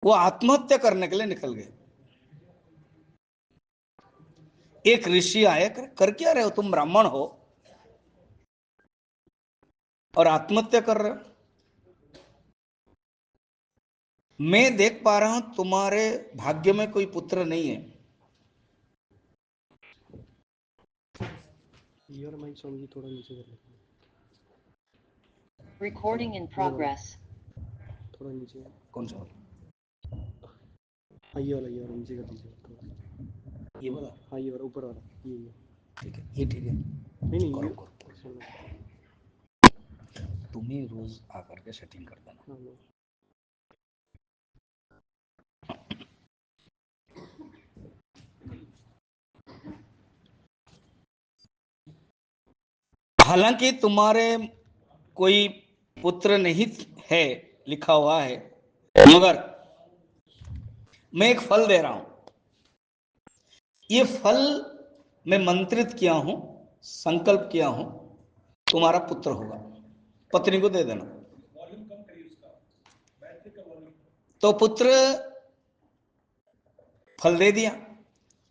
वो आत्महत्या करने के लिए निकल गए। एक ऋषि आए, कर क्या रहे हो तुम, ब्राह्मण हो और आत्महत्या कर रहे हो? मैं देख पा रहा हूं तुम्हारे भाग्य में कोई पुत्र नहीं है। यार माइक साउंड जी थोड़ा नीचे कर लेते हैं। Recording in progress. थोड़ा नीचे। कौन सा? हाँ ये वाला नीचे कर दीजिए थोड़ा। ये वाला? हाँ ये वाला ऊपर वाला ये ठीक है, ये ठीक है। नहीं करो ये करो, तुम ही रोज आकर के सेटिंग कर देना। हाँ, हालांकि तुम्हारे कोई पुत्र नहीं है लिखा हुआ है, मगर मैं एक फल दे रहा हूं। ये फल मैं मंत्रित किया हूं, संकल्प किया हूं, तुम्हारा पुत्र होगा। पत्नी को दे देना। तो पुत्र फल दे दिया।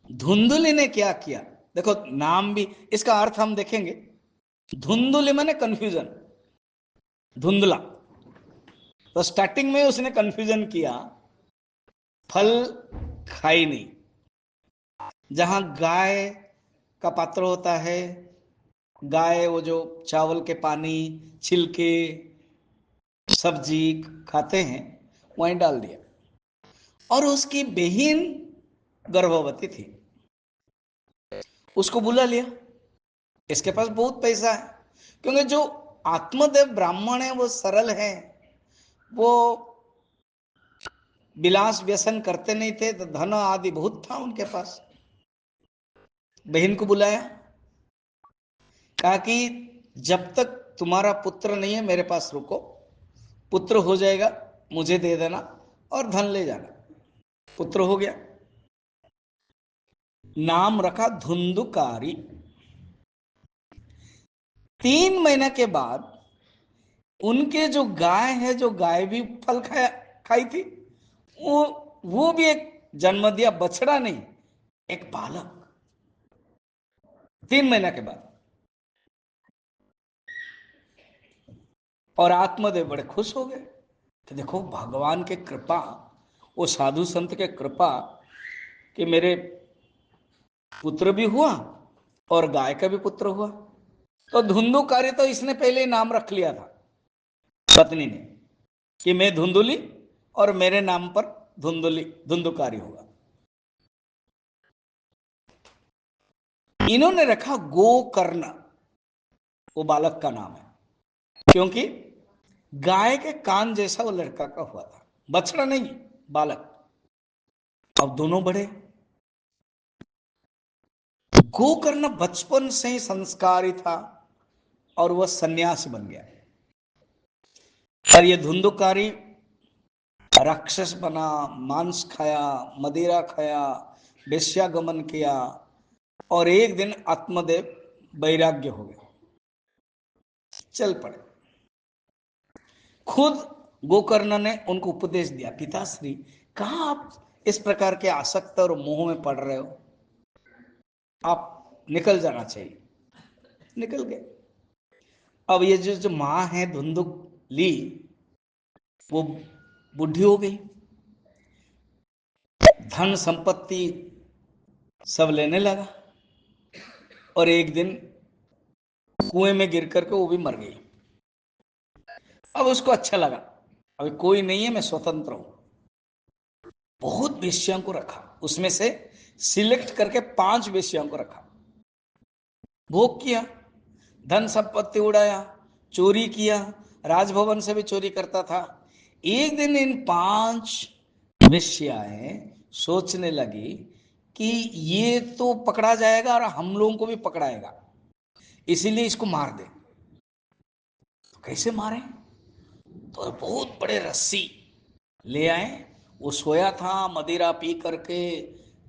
धुंधुली ने क्या किया, देखो नाम भी, इसका अर्थ हम देखेंगे। धुंधुली माने कंफ्यूजन, धुंधला। तो स्टार्टिंग में उसने कंफ्यूजन किया, फल खाई नहीं। जहां गाय का पात्र होता है, गाय वो जो चावल के पानी, छिलके, सब्जी खाते हैं, वहीं डाल दिया। और उसकी बहन गर्भवती थी, उसको बुला लिया। इसके पास बहुत पैसा है, क्योंकि जो आत्मदेव ब्राह्मण है वो सरल है, वो विलास व्यसन करते नहीं थे, तो धन आदि बहुत था उनके पास। बहन को बुलाया, कहा कि जब तक तुम्हारा पुत्र नहीं है मेरे पास रुको, पुत्र हो जाएगा मुझे दे देना और धन ले जाना। पुत्र हो गया, नाम रखा धुंधुकारी। 3 महीने के बाद उनके जो गाय है, जो गाय भी फल खाई थी, वो भी एक जन्म दिया, बछड़ा नहीं, एक बालक। 3 महीने के बाद। और आत्मदेव बड़े खुश हो गए कि देखो भगवान के कृपा, वो साधु संत के कृपा कि मेरे पुत्र भी हुआ और गाय का भी पुत्र हुआ। तो धुंधुकारी तो इसने पहले ही नाम रख लिया था, पत्नी ने, कि मैं धुंधुली और मेरे नाम पर धुंधुकारी होगा। इन्होंने रखा गोकर्ण, वो बालक का नाम है, क्योंकि गाय के कान जैसा वो लड़का का हुआ था, बछड़ा नहीं, बालक। अब दोनों बड़े। गोकर्ण बचपन से ही संस्कारी था और वह सन्यासी बन गया। और ये धुंधुकारी राक्षस बना, मांस खाया, मदिरा खाया, वेश्यागमन किया, और एक दिन आत्मदेव वैराग्य हो गए, चल पड़े। खुद गोकर्ण ने उनको उपदेश दिया, पिताश्री कहाँ आप इस प्रकार के आसक्त और मोह में पड़ रहे हो, आप निकल जाना चाहिए। निकल गए। अब ये जो माँ है धुंधुली, वो बुढ़ी हो गई, धन संपत्ति सब लेने लगा, और एक दिन कुएं में गिर करके वो भी मर गई। अब उसको अच्छा लगा, अभी कोई नहीं है, मैं स्वतंत्र हूं। बहुत वेश्याओं को रखा, उसमें से सिलेक्ट करके 5 वेश्याओं को रखा, भोग किया, धन संपत्ति उड़ाया, चोरी किया, राजभवन से भी चोरी करता था। एक दिन इन 5 वेश्याएं सोचने लगी कि ये तो पकड़ा जाएगा और हम लोगों को भी पकड़ाएगा, इसीलिए इसको मार दे। तो कैसे मारे? तो बहुत बड़े रस्सी ले आए, वो सोया था मदिरा पी करके,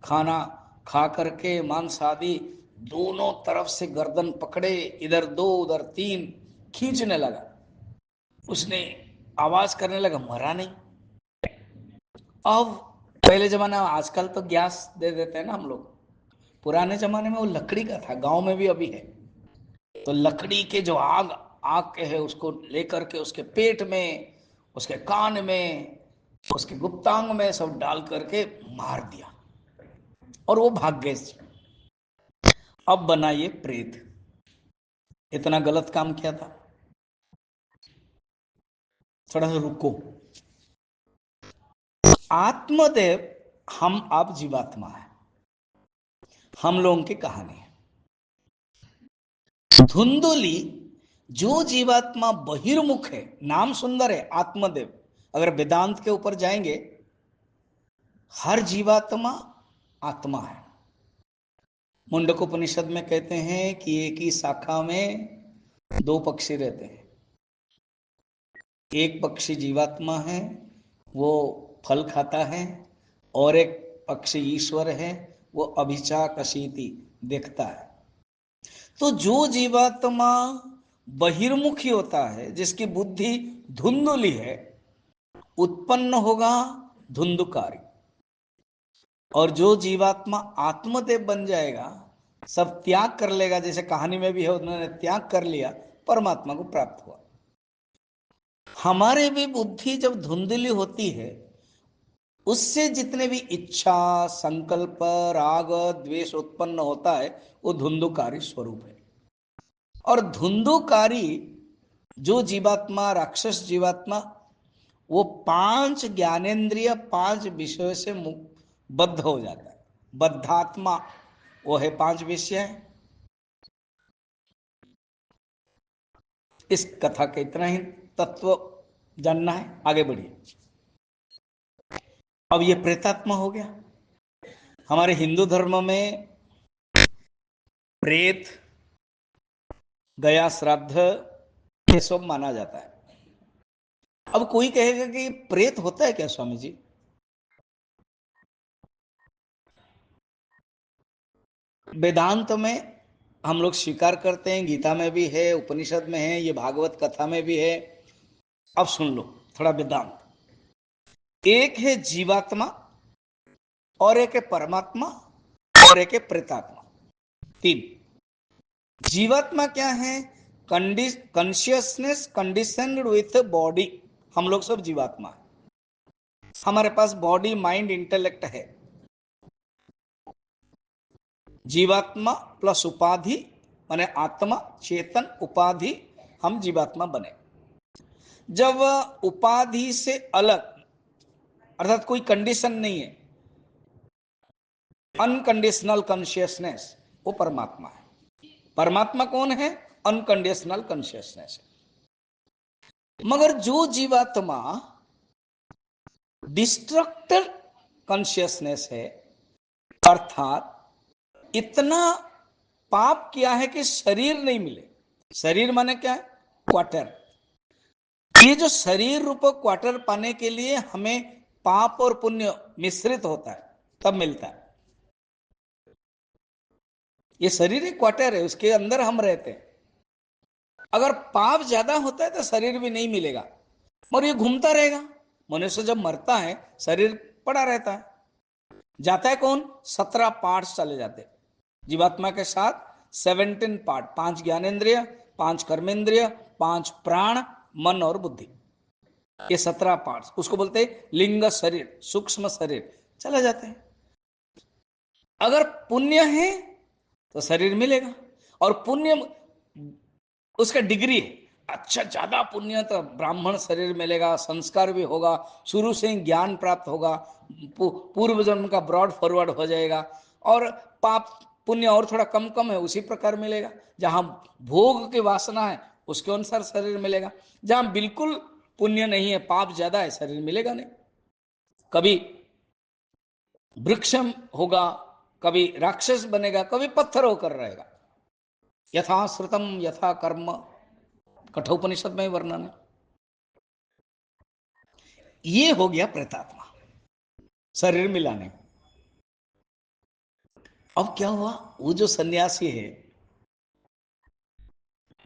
खाना खा करके, मांस आदि, दोनों तरफ से गर्दन पकड़े, इधर 2 उधर 3, खींचने लगा। उसने आवाज करने लगा, मरा नहीं। अब पहले जमाना, आजकल तो गैस दे देते हैं ना हम लोग, पुराने जमाने में वो लकड़ी का था, गांव में भी अभी है। तो लकड़ी के जो आग आग के है उसको लेकर के उसके पेट में, उसके कान में, उसके गुप्तांग में सब डाल करके मार दिया और वो भाग गए। अब बना ये प्रेत। इतना गलत काम किया था। थोड़ा सा रुको। आत्मदेव, हम आप जीवात्मा है, हम लोगों की कहानी है। धुंधुली, जो जीवात्मा बहिर्मुख है, नाम सुंदर है आत्मदेव। अगर वेदांत के ऊपर जाएंगे, हर जीवात्मा आत्मा है। मुंडकोपनिषद में कहते हैं कि एक ही शाखा में दो पक्षी रहते हैं। एक पक्षी जीवात्मा है, वो फल खाता है, और एक पक्षी ईश्वर है, वो अभिचाकशीति, देखता है। तो जो जीवात्मा बहिर्मुखी होता है, जिसकी बुद्धि धुंधुली है, उत्पन्न होगा धुंधुकारी। और जो जीवात्मा आत्मदेव बन जाएगा, सब त्याग कर लेगा, जैसे कहानी में भी है, उन्होंने त्याग कर लिया, परमात्मा को प्राप्त हुआ। हमारे भी बुद्धि जब धुंधली होती है, उससे जितने भी इच्छा, संकल्प, राग, द्वेष उत्पन्न होता है, वो धुंधुकारी स्वरूप है। और धुंधुकारी जो जीवात्मा, राक्षस जीवात्मा, वो पांच ज्ञानेन्द्रिय, पांच विषयों से बद्ध हो जाता है। बद्धात्मा वो है पांच विषय। इस कथा का इतना ही तत्व जानना है, आगे बढ़िए। अब ये प्रेतात्मा हो गया। हमारे हिंदू धर्म में प्रेत, गया श्राद्ध, ये सब माना जाता है। अब कोई कहेगा कि प्रेत होता है क्या स्वामी जी? वेदांत में हम लोग स्वीकार करते हैं, गीता में भी है, उपनिषद में है, ये भागवत कथा में भी है। अब सुन लो थोड़ा वेदांत। एक है जीवात्मा, और एक है परमात्मा, और एक है प्रेतात्मा। तीन। जीवात्मा क्या है? Consciousness conditioned with body. हम लोग सब जीवात्मा है। हमारे पास बॉडी, माइंड, इंटेलेक्ट है। जीवात्मा प्लस उपाधि, माने आत्मा, चेतन, उपाधि, हम जीवात्मा बने। जब उपाधि से अलग, अर्थात कोई कंडीशन नहीं है, अनकंडीशनल कॉन्शियसनेस, वो परमात्मा है। परमात्मा कौन है? Unconditional consciousness. मगर जो जीवात्मा डिस्ट्रक्टर कॉन्शियसनेस है, अर्थात इतना पाप किया है कि शरीर नहीं मिले। शरीर माने क्या है? क्वार्टर। ये जो शरीर रूप क्वार्टर पाने के लिए हमें पाप और पुण्य मिश्रित होता है, तब मिलता है। ये शरीर एक क्वार्टर है, उसके अंदर हम रहते हैं। अगर पाप ज्यादा होता है तो शरीर भी नहीं मिलेगा, और ये घूमता रहेगा। मनुष्य जब मरता है, शरीर पड़ा रहता है। जाता है कौन? 17 पार्ट्स चले जाते जीवात्मा के साथ। 17 पार्ट, 5 ज्ञानेन्द्रिय, 5 कर्मेंद्रिय, 5 प्राण, मन और बुद्धि, ये 17 पार्ट्स, उसको बोलते हैं लिंग शरीर, सूक्ष्म शरीर, चला जाते हैं। अगर पुण्य है तो शरीर मिलेगा, और पुण्य उसका डिग्री है। अच्छा, ज्यादा पुण्य तो ब्राह्मण शरीर मिलेगा, संस्कार भी होगा, शुरू से ही ज्ञान प्राप्त होगा, पूर्व जन्म का ब्रॉड फॉरवर्ड हो जाएगा। और पाप पुण्य और थोड़ा कम कम है, उसी प्रकार मिलेगा। जहां भोग की वासना है, उसके अनुसार शरीर मिलेगा। जहां बिल्कुल पुण्य नहीं है, पाप ज्यादा है, शरीर मिलेगा नहीं। कभी वृक्ष होगा, कभी राक्षस बनेगा, कभी पत्थर होकर रहेगा। यथा श्रुतम यथा कर्म, कठोपनिषद में वर्णन है। ये हो गया प्रेतात्मा, शरीर मिलाने। अब क्या हुआ? वो जो सन्यासी है,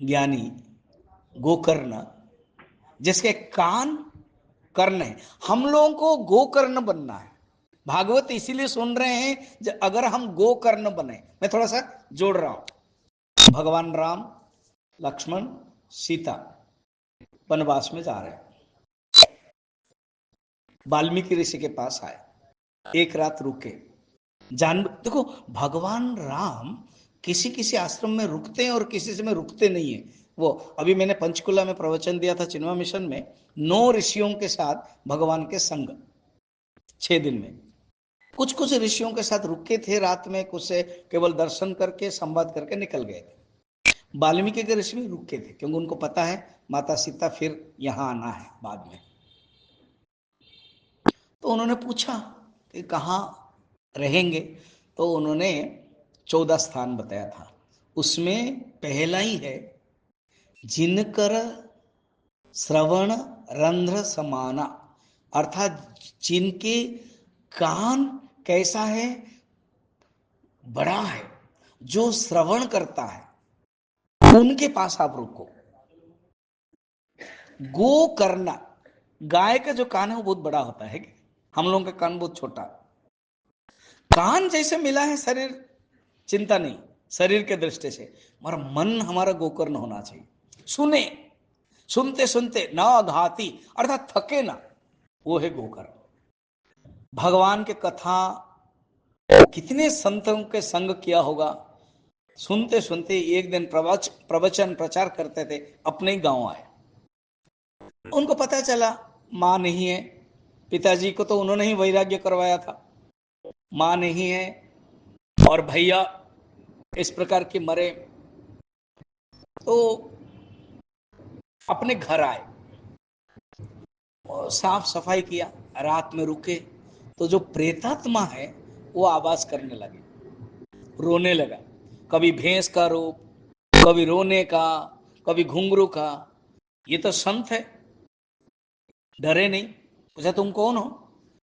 ज्ञानी गोकर्ण, जिसके कान कर्ण है। हम लोगों को गोकर्ण बनना है। भागवत इसीलिए सुन रहे हैं अगर हम गोकर्ण बने। मैं थोड़ा सा जोड़ रहा हूं। भगवान राम, लक्ष्मण, सीता वनवास में जा रहे हैं। वाल्मीकि ऋषि के पास आए, एक रात रुके। देखो, भगवान राम किसी किसी आश्रम में रुकते हैं और किसी से में रुकते नहीं है। वो अभी मैंने पंचकुला में प्रवचन दिया था चिन्मय मिशन में, 9 ऋषियों के साथ भगवान के संग 6 दिन में। कुछ कुछ ऋषियों के साथ रुके थे रात में, कुछ से केवल दर्शन करके संवाद करके निकल गए थे। वाल्मीकि के ऋषि में रुके थे क्योंकि उनको पता है माता सीता फिर यहां आना है बाद में। तो उन्होंने पूछा कि कहाँ रहेंगे, तो उन्होंने 14 स्थान बताया था। उसमें पहला ही है जिनकर श्रवण रंध्र समाना, अर्थात जिनके कान कैसा है, बड़ा है, जो श्रवण करता है उनके पास आप रुको। गो करना, गाय का जो कान है वो बहुत बड़ा होता है, हम लोगों का कान बहुत छोटा। कान जैसे मिला है शरीर, चिंता नहीं शरीर के दृष्टि से, मगर मन हमारा गोकर्ण होना चाहिए। सुने, सुनते सुनते ना घाती, अर्थात थके ना, वो है गोकर्ण। भगवान के कथा कितने संतों के संग किया होगा। सुनते सुनते एक दिन प्रवचन प्रचार करते थे, अपने ही गांव आए। उनको पता चला मां नहीं है, पिताजी को तो उन्होंने ही वैराग्य करवाया था, मां नहीं है और भैया इस प्रकार के मरे। तो अपने घर आए और साफ सफाई किया, रात में रुके तो जो प्रेतात्मा है वो आवाज करने लगे, रोने लगा। कभी भैंस का रूप, कभी रोने का, कभी घुंघरू का। ये तो संत है, डरे नहीं। पूछा तुम कौन हो?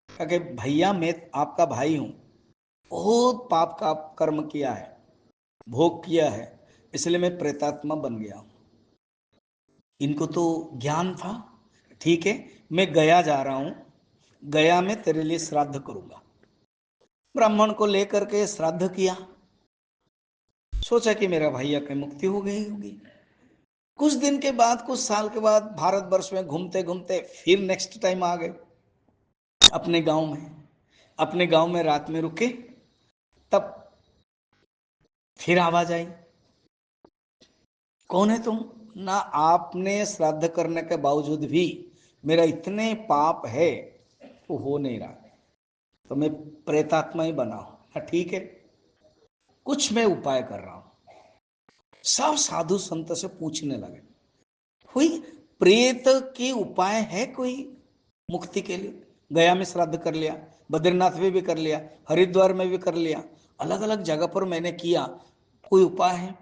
कहा कि भैया मैं आपका भाई हूं, बहुत पाप का कर्म किया है, भोग किया है, इसलिए मैं प्रेतात्मा बन गया हूं। इनको तो ज्ञान था। ठीक है, मैं गया जा रहा हूं, गया में तेरे लिए श्राद्ध करूंगा। ब्राह्मण को लेकर के श्राद्ध किया, सोचा कि मेरा भैया की मुक्ति हो गई होगी। कुछ दिन के बाद, कुछ साल के बाद, भारतवर्ष में घूमते घूमते फिर नेक्स्ट टाइम आ गए अपने गांव में। अपने गांव में रात में रुके, तब फिर आवाज आई, कौन है तुम? ना आपने श्राद्ध करने के बावजूद भी मेरा इतने पाप है वो हो नहीं रहा, तो मैं प्रेतात्मा ही बना हूं। हाँ ठीक है, कुछ मैं उपाय कर रहा हूं। सब साधु संत से पूछने लगे, कोई प्रेत के उपाय है कोई मुक्ति के लिए? गया में श्राद्ध कर लिया, बद्रीनाथ में भी कर लिया, हरिद्वार में भी कर लिया, अलग अलग जगह पर मैंने किया, कोई उपाय है?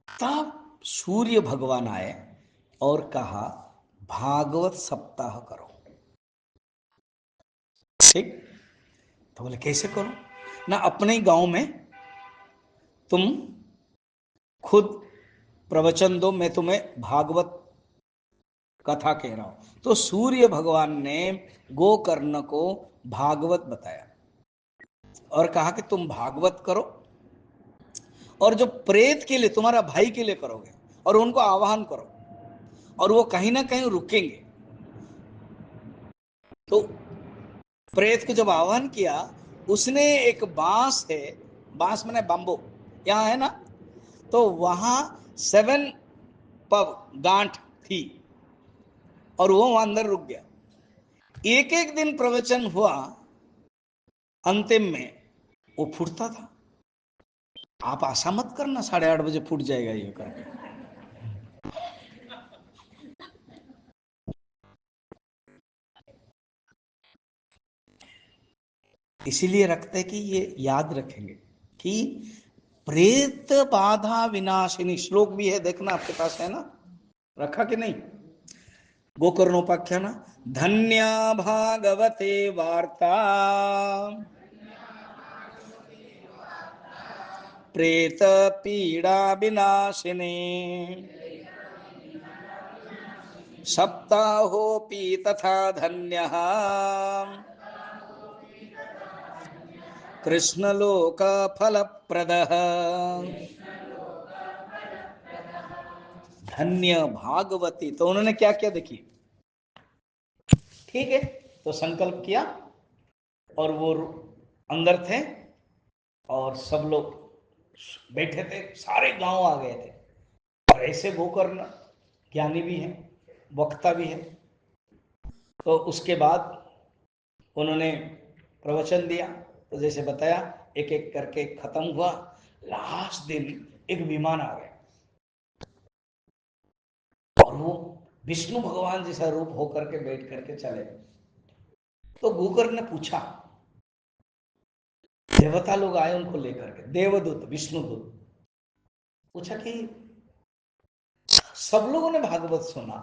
तब सूर्य भगवान आए और कहा भागवत सप्ताह करो। ठीक, तो बोले कैसे करो? ना अपने ही गांव में तुम खुद प्रवचन दो, मैं तुम्हें भागवत कथा कह रहा हूं। तो सूर्य भगवान ने गोकर्ण को भागवत बताया और कहा कि तुम भागवत करो, और जो प्रेत के लिए तुम्हारा भाई के लिए करोगे और उनको आवाहन करो, और वो कहीं ना कहीं रुकेंगे। तो प्रेत को जब आह्वान किया, उसने एक बांस है, बांस माने बम्बो यहां है ना, तो वहां 7 पग गांठ थी और वो वहां अंदर रुक गया। एक एक दिन प्रवचन हुआ, अंतिम में वो फूटता था। आप आशा मत करना 8:30 बजे फूट जाएगा ये करके। इसीलिए रखते कि ये याद रखेंगे कि प्रेत बाधा विनाशिनी श्लोक भी है, देखना आपके पास है ना, रखा कि नहीं? गोकर्णोपाख्यान, धन्या भागवते वार्ता प्रेत पीड़ा विनाशिनी। सप्ताहोऽपि तथा धन्यः कृष्णलोकफलप्रदः। धन्य भागवती। तो उन्होंने क्या किया देखिए, ठीक है, तो संकल्प किया और वो अंदर थे और सब लोग बैठे थे, सारे गांव आ गए थे। और ऐसे गोकर्ण ज्ञानी भी है, वक्ता भी है। तो उसके बाद उन्होंने प्रवचन दिया, तो जैसे बताया एक एक करके खत्म हुआ। लास्ट दिन एक विमान आ गया और वो विष्णु भगवान जैसा रूप होकर के बैठ करके चले। तो गोकर्ण ने पूछा, देवता लोग आए उनको लेकर के, देवदूत विष्णुदूत, पूछा कि सब लोगों ने भागवत सुना,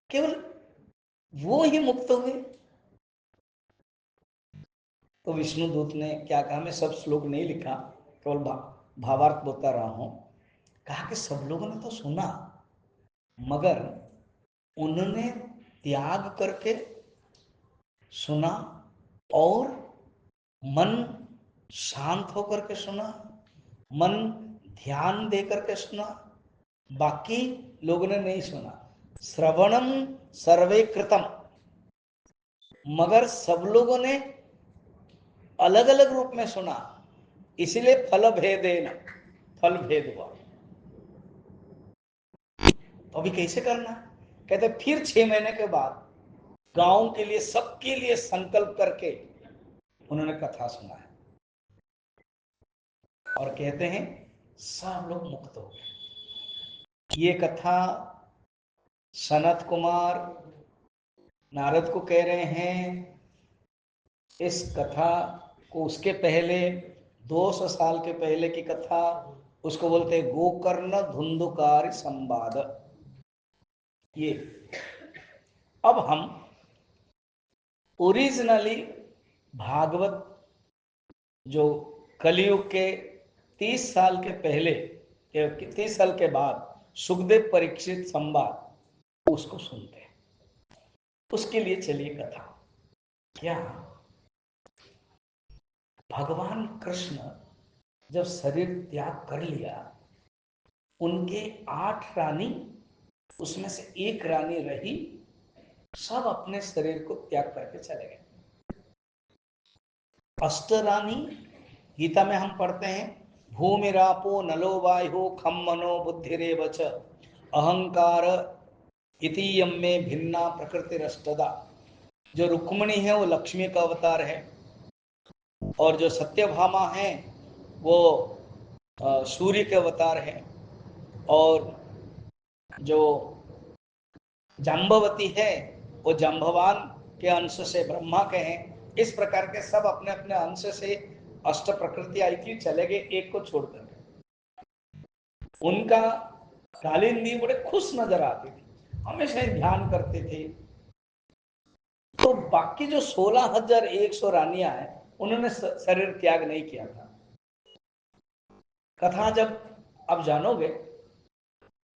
केवल वो ही मुक्त हुए। तो विष्णुदूत ने क्या कहा, मैं सब श्लोक नहीं लिखा, केवल भावार्थ बता रहा हूं। कहा कि सब लोगों ने तो सुना, मगर उन्होंने त्याग करके सुना और मन शांत होकर के सुना, मन ध्यान दे करके सुना। बाकी लोगों ने नहीं सुना। श्रवणम सर्वे कृतम, मगर सब लोगों ने अलग अलग रूप में सुना, इसलिए फल भेदेन, फल भेद हुआ। तो अभी कैसे करना? कहते फिर 6 महीने के बाद गांव के लिए, सबके लिए संकल्प करके उन्होंने कथा सुना है और कहते हैं सब लोग मुक्त हो गए। ये कथा सनत कुमार नारद को कह रहे हैं। इस कथा को उसके पहले 200 साल के पहले की कथा, उसको बोलते हैं गोकर्ण धुंधुकार संवाद। ये अब हम ओरिजिनली भागवत जो कलयुग के 30 साल के पहले, 30 साल के बाद सुखदेव परीक्षित संवाद, उसको सुनते हैं। उसके लिए चलिए कथा। क्या भगवान कृष्ण जब शरीर त्याग कर लिया, उनके 8 रानी, उसमें से एक रानी रही, सब अपने शरीर को त्याग करके चले गए। अष्टरानी गीता में हम पढ़ते हैं, भूमिरापो नलो वायु खम मनो बुद्धिरेव च अहंकार इतीयम में भिन्ना प्रकृति रष्टदा। जो रुक्मिणी है वो लक्ष्मी का अवतार है, और जो सत्यभामा है वो सूर्य के अवतार है, और जो जाम्बवती है वो जाम्बवान के अंश से ब्रह्मा के हैं। इस प्रकार के सब अपने अपने अंश से अष्ट प्रकृति आई थी, चले गए एक को छोड़कर। उनका कालिंदी बड़े खुश नजर आती थी, हमेशा ध्यान करते थे। तो बाकी जो 16,100 रानियां हैं, उन्होंने शरीर त्याग नहीं किया था। कथा जब अब जानोगे,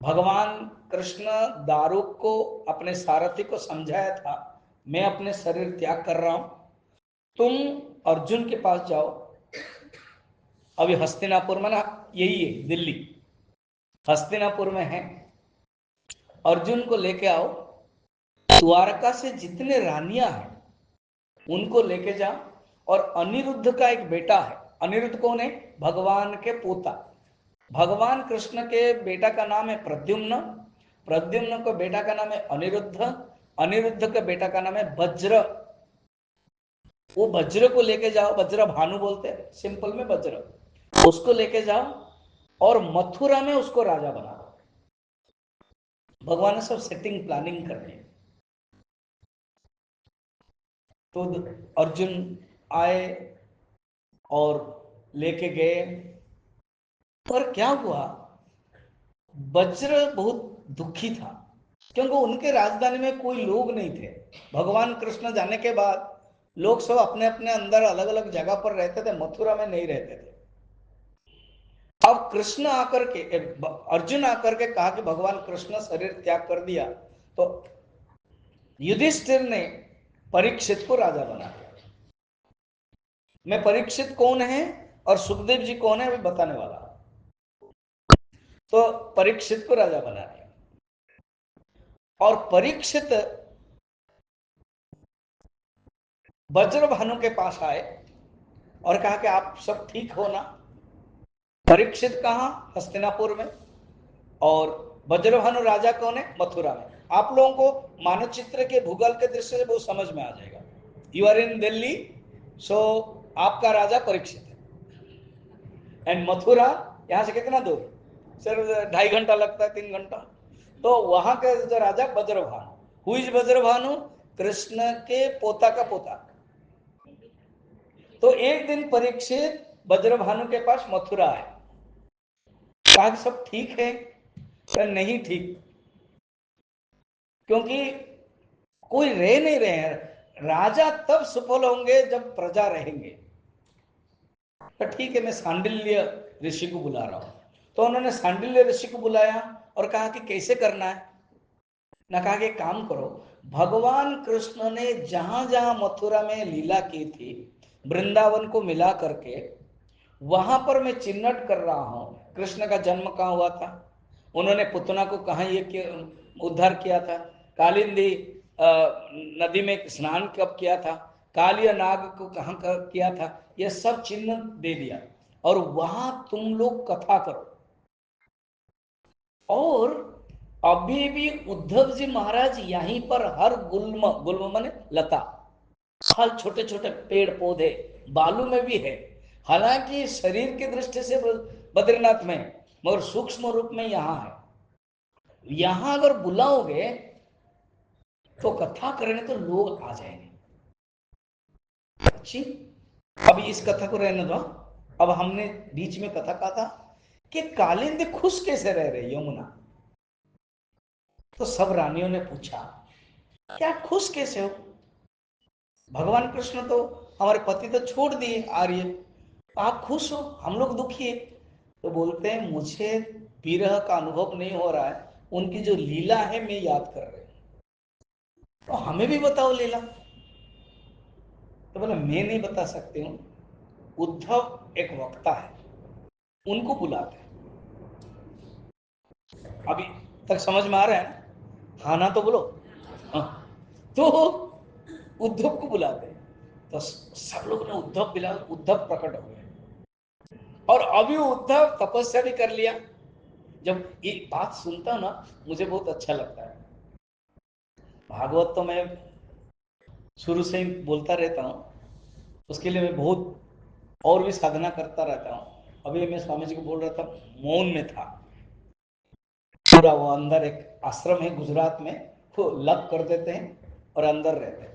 भगवान कृष्ण दारुक को, अपने सारथी को समझाया था, मैं अपने शरीर त्याग कर रहा हूं, तुम अर्जुन के पास जाओ। अभी हस्तिनापुर में ना, यही है दिल्ली, हस्तिनापुर में है। अर्जुन को लेके आओ, द्वारका से जितने रानियां हैं उनको लेके जाओ। और अनिरुद्ध का एक बेटा है, अनिरुद्ध कौन है? भगवान के पोता। भगवान कृष्ण के बेटा का नाम है प्रद्युम्न, प्रद्युम्न के बेटा का नाम है अनिरुद्ध, अनिरुद्ध के बेटा का नाम है वज्र। वो वज्र को लेके जाओ, वज्र भानु बोलते हैं सिंपल में, वज्र, उसको लेके जाओ और मथुरा में उसको राजा बना दो। भगवान ने सब सेटिंग प्लानिंग कर दी। तो अर्जुन आए और लेके गए, पर क्या हुआ, वज्र बहुत दुखी था, क्योंकि उनके राजधानी में कोई लोग नहीं थे। भगवान कृष्ण जाने के बाद लोग सब अपने अपने अंदर अलग अलग जगह पर रहते थे, मथुरा में नहीं रहते थे। अब कृष्ण आकर के, अर्जुन आकर के कहा कि भगवान कृष्ण शरीर त्याग कर दिया, तो युधिष्ठिर ने परीक्षित को राजा बना दिया। मैं परीक्षित कौन है और सुखदेव जी कौन है अभी बताने वाला। तो परीक्षित को राजा बना दिया और परीक्षित वज्रभानु के पास आए और कहा कि आप सब ठीक हो ना। परीक्षित कहां? हस्तिनापुर में। और वज्रभानु राजा कौन है? मथुरा में। आप लोगों को मानचित्र के भूगोल के दृष्टि से बहुत समझ में आ जाएगा। यू आर इन दिल्ली, सो आपका राजा परीक्षित है। एंड मथुरा यहां से कितना दूर? सिर्फ 2.5 घंटा लगता है, 3 घंटा। तो वहां का जो राजा वज्रभानु। Who is Vajrabhanu? कृष्ण के पोता का पोता। तो एक दिन परीक्षित वज्रभानु के पास मथुरा आए, कहा कि सब ठीक है? नहीं ठीक, क्योंकि कोई रह नहीं रहे हैं। राजा तब सफल होंगे जब प्रजा रहेंगे। तो ठीक है, मैं सांडिल्य ऋषि को बुला रहा हूं। तो उन्होंने सांडिल्य ऋषि को बुलाया और कहा कि कैसे करना है ना। कहा कि काम करो, भगवान कृष्ण ने जहां जहां मथुरा में लीला की थी, वृंदावन को मिला करके वहां पर मैं चिन्हट कर रहा हूं कृष्ण का जन्म कहां हुआ था, उन्होंने पुतना को कहां ये उद्धार किया था, कालिंदी नदी में स्नान कब किया था, कालिया नाग को कहां किया था, यह सब चिन्ह दे दिया। और वहां तुम लोग कथा करो। और अभी भी उद्धव जी महाराज यहीं पर हर गुल्म, गुल्म माने लता, हर छोटे छोटे पेड़ पौधे बालू में भी है। हालांकि शरीर की दृष्टि से बद्रीनाथ में, मगर सूक्ष्म रूप में यहां है। यहां अगर बुलाओगे तो कथा करेंगे तो लोग आ जाएंगे। अच्छी, अब इस कथा को रहने दो। अब हमने बीच में कथा कहा था कि कालिंदी खुश कैसे रह रहे यमुना। तो सब रानियों ने पूछा क्या खुश कैसे हो? भगवान कृष्ण तो हमारे पति तो छोड़ दिए आर्य, आप खुश हो, हम लोग दुखी है। तो बोलते हैं मुझे विरह का अनुभव नहीं हो रहा है, उनकी जो लीला है मैं याद कर रहे हूं, तो हमें भी बताओ लीला। तो बोला मैं नहीं बता सकती हूँ, उद्धव एक वक्ता है, उनको बुलाते हैं। अभी तक समझ में आ रहा है ना? हाँ ना तो बोलो। हाँ। तो उद्धव को बुलाते हैं। तो सब लोग ने उद्धव बुला, उद्धव प्रकट हो गए। और अभी उद्धव तपस्या भी कर लिया। जब ये बात सुनता हूं ना मुझे बहुत अच्छा लगता है। भागवत तो मैं शुरू से ही बोलता रहता हूँ, उसके लिए मैं बहुत और भी साधना करता रहता हूँ। अभी मैं स्वामी जी को बोल रहा था, मौन में था पूरा। वो अंदर एक आश्रम है गुजरात में, वो लग कर देते हैं और अंदर रहते हैं।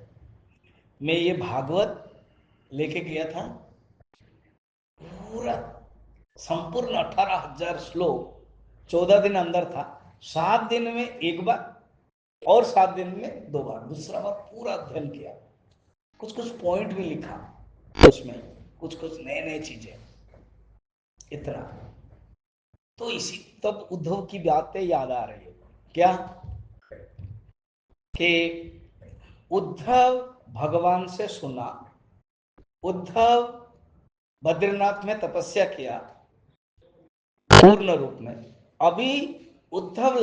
मैं ये भागवत लेके गया था, पूरा संपूर्ण 18,000 श्लोक 14 दिन अंदर था। 7 दिन में एक बार और 7 दिन में 2 बार, दूसरा बार पूरा अध्ययन किया। कुछ कुछ पॉइंट भी लिखा उसमें, कुछ कुछ नए नए चीजें, इतना। तो इसी तब उद्धव की बातें याद आ रही है। क्या कि उद्धव भगवान से सुना, उद्धव बद्रीनाथ में तपस्या किया पूर्ण रूप में। अभी उद्धव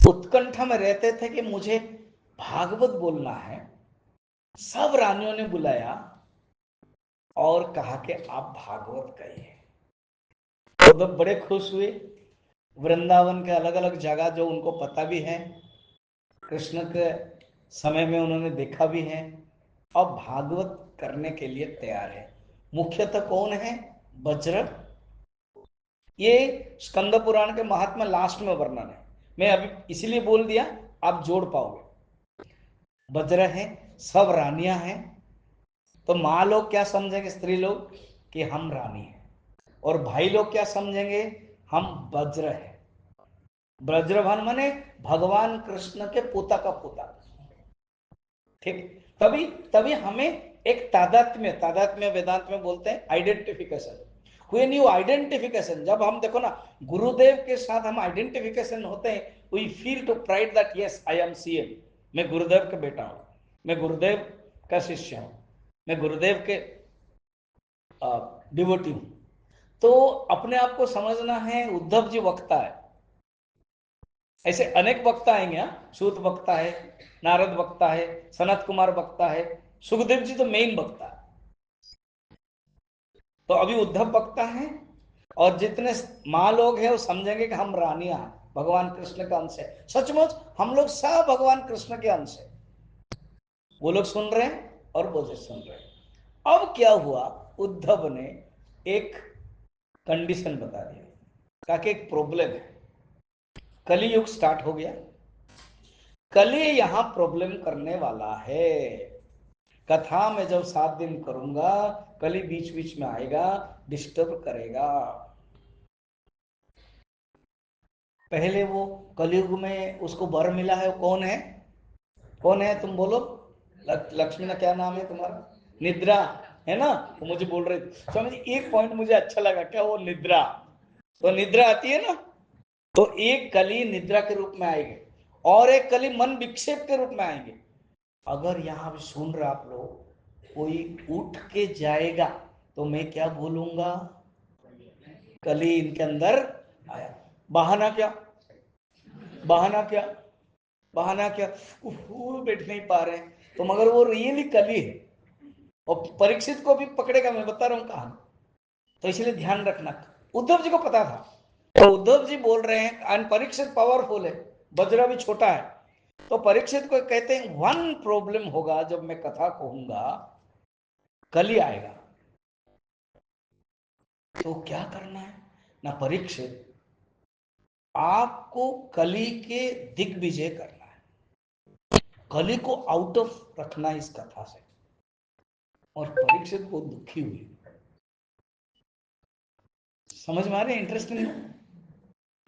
उत्कंठा में रहते थे कि मुझे भागवत बोलना है। सब रानियों ने बुलाया और कहा कि आप भागवत कहिए। उद्धव बड़े खुश हुए। वृंदावन के अलग अलग जगह जो उनको पता भी है, कृष्ण के समय में उन्होंने देखा भी है, अब भागवत करने के लिए तैयार है। मुख्यतः कौन है? वज्र। ये स्कंद पुराण के महात्मा लास्ट में वर्णन है, मैं अभी इसलिए बोल दिया, आप जोड़ पाओगे। वज्र है, सब रानियां हैं। तो माँ लोग क्या समझेंगे, स्त्री लोग, कि हम रानी हैं, और भाई लोग क्या समझेंगे, हम वज्र हैं। वज्रभान माने भगवान कृष्ण के पोता का पोता। ठीक, तभी तभी हमें एक तादात्म्य, तादात्म्य वेदांत में बोलते हैं आइडेंटिफिकेशन। व्हेन यू आइडेंटिफिकेशन, जब हम देखो ना गुरुदेव के साथ हम आइडेंटिफिकेशन होते हैं, we feel to pride that yes I am CM, मैं गुरुदेव का बेटा हूं, मैं गुरुदेव का शिष्य हूं, मैं गुरुदेव के डिवोटी हूं। तो अपने आप को समझना है उद्धव जी वक्ता है, ऐसे अनेक वक्ता आएंगे। सूत वक्ता है, नारद वक्ता है, सनत कुमार वक्ता है, सुखदेव जी तो मेन वक्ता है। तो अभी उद्धव वक्ता है, और जितने माँ लोग हैं वो समझेंगे कि हम रानियां हैं, भगवान कृष्ण का अंश है। सचमुच हम लोग सब भगवान कृष्ण के अंश है। वो लोग सुन रहे हैं और वो लोग सुन रहे हैं। अब क्या हुआ, उद्धव ने एक कंडीशन बता दिया, कहा कि एक प्रॉब्लम है, कली युग स्टार्ट हो गया, कली यहां प्रॉब्लम करने वाला है। कथा में जब 7 दिन करूंगा, कली बीच बीच में आएगा, डिस्टर्ब करेगा। पहले वो कलयुग में उसको वर मिला है, वो कौन है? कौन है तुम बोलो? लक्ष्मी ना, क्या नाम है तुम्हारा? निद्रा है ना? वो मुझे बोल रहे थे समझ। एक पॉइंट मुझे अच्छा लगा, क्या वो निद्रा, तो निद्रा आती है ना, तो एक कली निद्रा के रूप में आएगी और एक कली मन विक्षेप के रूप में आएंगे। अगर यहां भी सुन रहे आप लोग, कोई उठ के जाएगा तो मैं क्या बोलूंगा? कली इनके अंदर आया। बहाना क्या? बहाना क्या? बहाना क्या? बैठ नहीं पा रहे हैं तो, मगर वो रियली कली है। और परीक्षित को भी पकड़ेगा, मैं बता रहा हूं कहानी। तो इसलिए ध्यान रखना, उद्धव जी को पता था। तो उद्धव जी बोल रहे हैं, परीक्षित पावरफुल है, बजरा भी छोटा है। तो परीक्षित को कहते हैं वन प्रॉब्लम होगा जब मैं कथा कहूंगा, कली आएगा। तो क्या करना है ना परीक्षित, आपको कली के दिग्विजय करना है, कली को आउट ऑफ रखना इस कथा से। और परीक्षित बहुत दुखी हुई। समझ में आ रहे? इंटरेस्टिंग।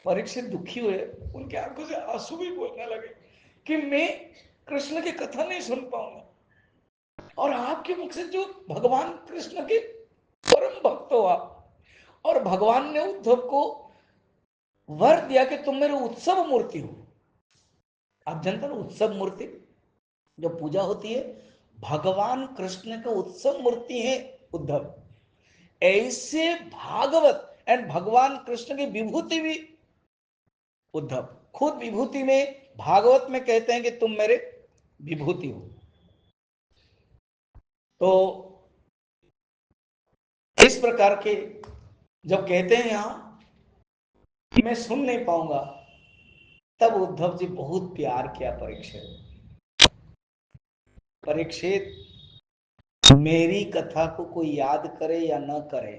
परीक्षित दुखी हुए, उनके आंखों से आंसू भी बोलने लगे कि मैं कृष्ण की कथा नहीं सुन पाऊंगा, और आपके मुख से जो भगवान कृष्ण के परम भक्त हो आप, और भगवान ने उद्धव को वर दिया कि तुम मेरे उत्सव मूर्ति हो। आप जानते हो उत्सव मूर्ति जो पूजा होती है, भगवान कृष्ण का उत्सव मूर्ति है उद्धव। ऐसे भागवत एंड भगवान कृष्ण की विभूति भी उद्धव खुद विभूति में, भागवत में कहते हैं कि तुम मेरे विभूति हो। तो इस प्रकार के जब कहते हैं यहां कि मैं सुन नहीं पाऊंगा, तब उद्धव जी बहुत प्यार किया परीक्षित। परीक्षित, मेरी कथा को कोई याद करे या न करे,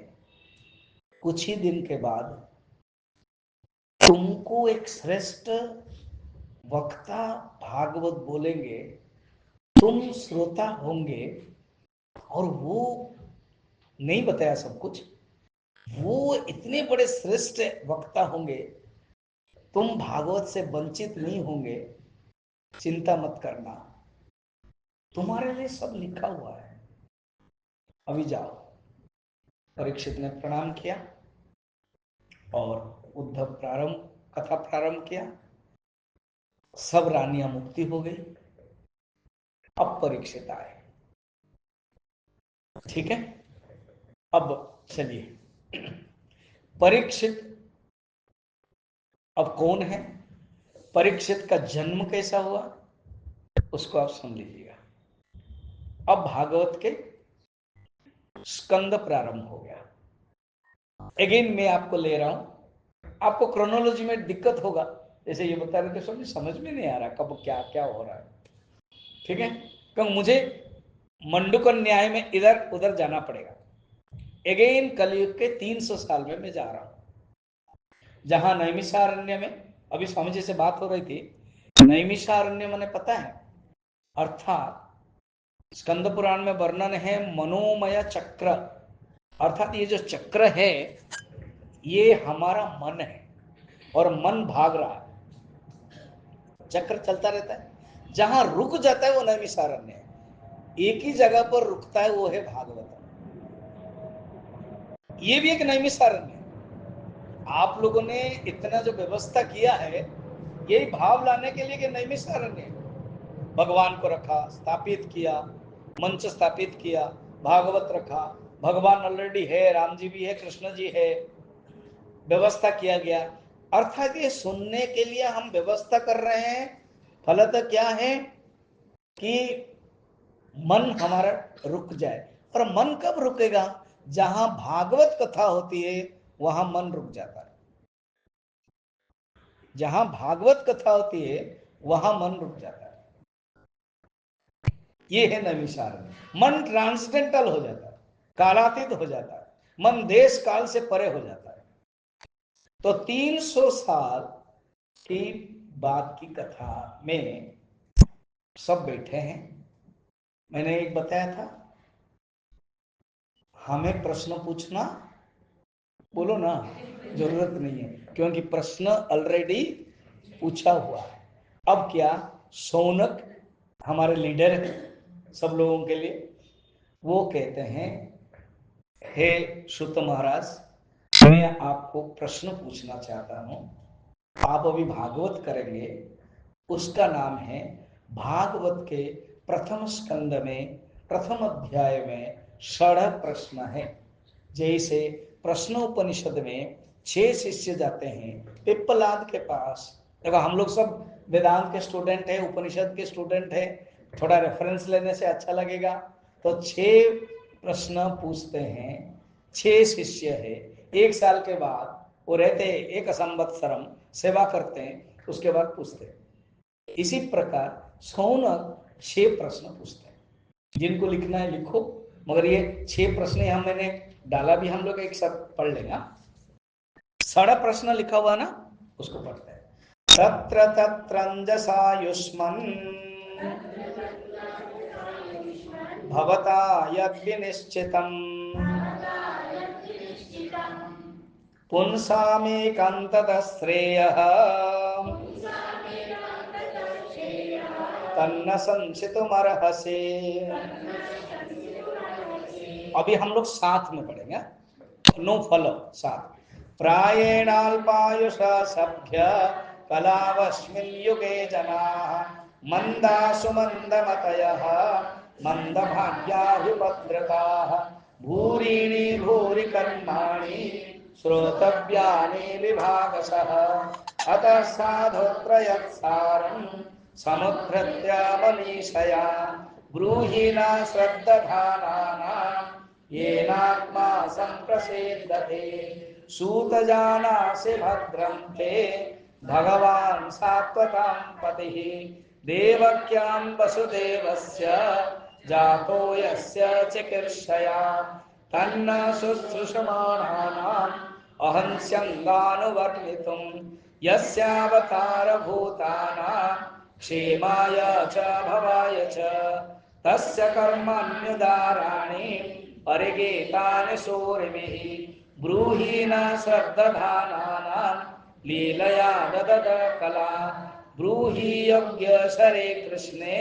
कुछ ही दिन के बाद तुमको एक श्रेष्ठ वक्ता भागवत बोलेंगे, तुम श्रोता होंगे। और वो नहीं बताया सब कुछ, वो इतने बड़े श्रेष्ठ वक्ता होंगे, तुम भागवत से वंचित नहीं होंगे, चिंता मत करना, तुम्हारे लिए सब लिखा हुआ है, अभी जाओ। परीक्षित ने प्रणाम किया और उद्धव कथा प्रारंभ किया। सब रानियां मुक्ति हो गई। अब परीक्षित आए। ठीक है, अब चलिए, परीक्षित अब कौन है, परीक्षित का जन्म कैसा हुआ, उसको आप सुन लीजिएगा। अब भागवत के स्कंद प्रारंभ हो गया। अगेन मैं आपको ले रहा हूं, आपको क्रोनोलॉजी में दिक्कत होगा, जैसे ये बता रहे थे समझ में नहीं आ रहा कब क्या क्या हो रहा है। ठीक है, क्योंकि मुझे मंडूक न्याय में इधर उधर जाना पड़ेगा। अगेन कलयुग के 300 साल में मैं जा रहा हूं, जहां नैमिषारण्य में अभी स्वामी जी से बात हो रही थी। नैमिषारण्य मैंने पता है, अर्थात स्कंद पुराण में वर्णन है मनोमय चक्र, अर्थात ये जो चक्र है ये हमारा मन है और मन भाग रहा है, चक्र चलता रहता है। जहां रुक जाता है वो नैमिषारण्य है, एक ही जगह पर रुकता है वो है भागवत। ये भी एक नैमिषारण्य है। आप लोगों ने इतना जो व्यवस्था किया है, यही भाव लाने के लिए कि नैमिषारण्य है। भगवान को रखा, स्थापित किया, मंच स्थापित किया, भागवत रखा, भगवान ऑलरेडी है, राम जी भी है, कृष्ण जी है, व्यवस्था किया गया। अर्थात ये सुनने के लिए हम व्यवस्था कर रहे हैं। फलतः क्या है कि मन हमारा रुक जाए। और मन कब रुकेगा? जहां भागवत कथा होती है वहां मन रुक जाता है। जहां भागवत कथा होती है वहां मन रुक जाता है। ये है नैमिषारण्य। मन ट्रांसडेंटल हो जाता है, कालातीत हो जाता है, मन देश काल से परे हो जाता है। तो 300 साल की बात की कथा में सब बैठे हैं। मैंने एक बताया था, हमें प्रश्न पूछना, बोलो ना, जरूरत नहीं है, क्योंकि प्रश्न ऑलरेडी पूछा हुआ है। अब क्या, शौनक हमारे लीडर है सब लोगों के लिए, वो कहते हैं, हे शुत महाराज, मैं आपको प्रश्न पूछना चाहता हूं। आप अभी भागवत करेंगे, उसका नाम है भागवत के प्रथम स्कंद में प्रथम अध्याय में 6 प्रश्न है। जैसे प्रश्नोपनिषद में 6 शिष्य जाते हैं पिप्पलाद के पास। देखो हम लोग सब वेदांत के स्टूडेंट है, उपनिषद के स्टूडेंट है, थोड़ा रेफरेंस लेने से अच्छा लगेगा। तो 6 प्रश्न पूछते हैं, 6 शिष्य है, 1 साल के बाद वो रहते हैं, 1 संवत्सरम सेवा करते हैं, उसके बाद पूछते हैं। इसी प्रकार शौनक 6 प्रश्न पूछते हैं। जिनको लिखना है लिखो, मगर ये 6 प्रश्न हम मैंने डाला भी, हम लोग एक साथ पढ़ लेगा। 6 प्रश्न लिखा हुआ ना, उसको पढ़ते हैं। तत्र तत्रंजसायुष्मन् भवता यद्विनिश्चितम् पुंसामेकान्ततः श्रेयः तन्न संशितुमर्हसि। अभी हम लोग साथ में पढ़ेंगे, नो फॉलो, साथ। प्रायेणाल्पायुषा सभ्य कलावस्मिन् युगे जनाः मंदासु मंदमतयः मंदभाग्याहुपद्रताः भूरीणि भूरि कर्माणि श्रोतव्यानि विभागशः अतः साधुत्रयत्सारं समुद्धृत्य मनीषया ब्रूहीणा श्रद्दधानानां येनात्मा संप्रसेद्यते सूत जानासि भद्रं ते भगवान् सात्वतां पतिः देवक्यां वसुदेवस्य जातो यस्य चिकीर्षया तन्न शुश्रूषमाणानाम् अहंस्यङ्गानुवर्णितुं यस्यावतार भूतानां क्षेमाय च भवाय च तस्य कर्माण्युदाराणि परिगीतानि सूरिभिः ब्रूहीण श्रद्दधानानां लीलया ददद कला ब्रूहि यज्ञशरे कृष्णे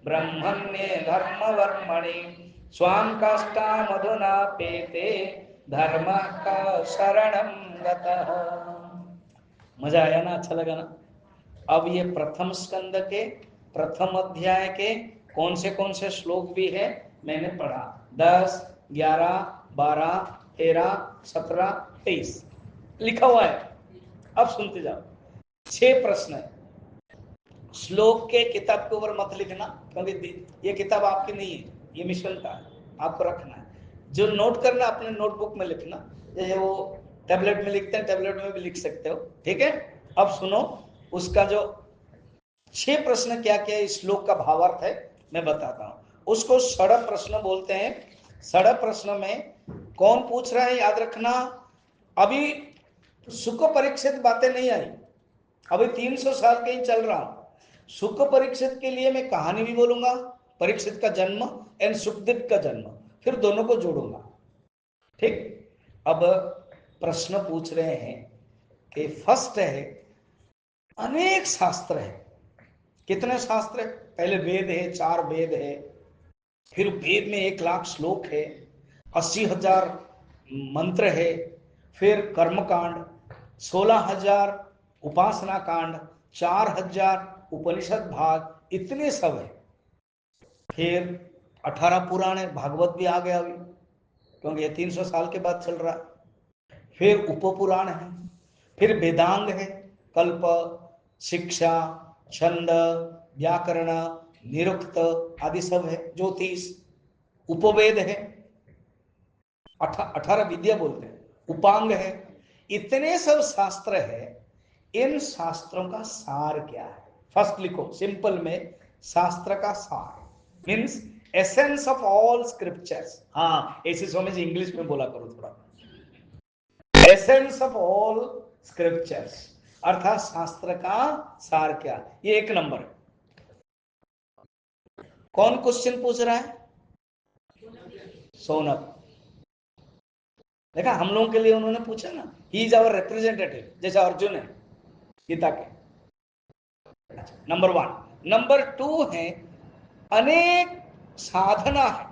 ब्रह्मण्ये धर्मवर्मणि स्वां काष्ठामधुना पेते धर्म का शरणं गतः। मजा आया ना, अच्छा लगा ना? अब ये प्रथम स्कंद के प्रथम अध्याय के कौन से श्लोक भी है मैंने पढ़ा, 10, 11, 12, 13, 17, 23 लिखा हुआ है। अब सुनते जाओ। 6 प्रश्न है। श्लोक के किताब के ऊपर मत लिखना, क्योंकि ये किताब आपकी नहीं है, ये मिशन का है, आपको रखना है। जो नोट करना अपने नोटबुक में लिखना, जैसे वो टैबलेट में लिखते हैं, टैबलेट में भी लिख सकते हो, ठीक है? अब सुनो, उसका जो 6 प्रश्न क्या क्या इस श्लोक का भावार्थ है मैं बताता हूं। उसको 6 प्रश्न बोलते हैं। 6 प्रश्न में कौन पूछ रहा है याद रखना, अभी सुख परीक्षित बातें नहीं आई, अभी 300 साल के ही चल रहा हूं। सुख परीक्षित के लिए मैं कहानी भी बोलूंगा, परीक्षित का जन्म एंड सुखदेव का जन्म, फिर दोनों को जोड़ूंगा, ठीक? अब प्रश्न पूछ रहे हैं कि फर्स्ट है, अनेक शास्त्र है। कितने शास्त्र है? पहले वेद है, 4 वेद है, फिर वेद में 1 लाख श्लोक है, 80,000 मंत्र है, फिर कर्म कांड, 16,000 उपासना कांड, 4,000 उपनिषद भाग, इतने सब है। फिर 18 पुराण है, भागवत भी आ गया अभी, क्योंकि ये 300 साल के बाद चल रहा है। फिर उपपुराण है, फिर वेदांग है, कल्प, शिक्षा, छंद, व्याकरण, निरुक्त आदि सब है, ज्योतिष, उपवेद है, 18 विद्या बोलते हैं, उपांग है, इतने सब शास्त्र है। इन शास्त्रों का सार क्या है? फर्स्ट लिखो सिंपल में, शास्त्र का सार means essence of all scriptures. हाँ, ऐसे समझ, इंग्लिश में बोला करो थोड़ा। एसेंस ऑफ ऑल स्क्रिप्चर्स अर्थात शास्त्र का सार क्या, ये 1 नंबर। कौन क्वेश्चन पूछ रहा है? सोनक। देखा, हम लोगों के लिए उन्होंने पूछा ना, ही इज आवर रिप्रेजेंटेटिव, जैसे अर्जुन है गीता के। नंबर 1। नंबर 2 है, अनेक साधना है।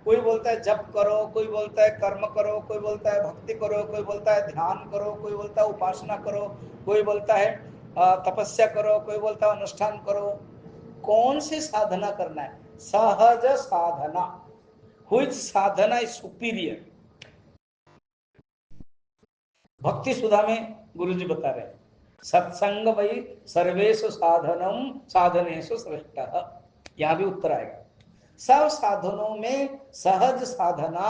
कोई बोलता है जप करो, कोई बोलता है कर्म करो, कोई बोलता है भक्ति करो, कोई बोलता है ध्यान करो, कोई बोलता है उपासना करो, कोई बोलता है तपस्या करो, कोई बोलता है अनुष्ठान करो। कौन सी साधना करना है? सहज साधना। Which sadhana is superior? Bhakti Sudha में गुरुजी बता रहे हैं, सत्संग वही सर्वेषु साधनम साधनेषु श्रेष्ठः। यहां भी उत्तर आएगा। सब साधनों में सहज साधना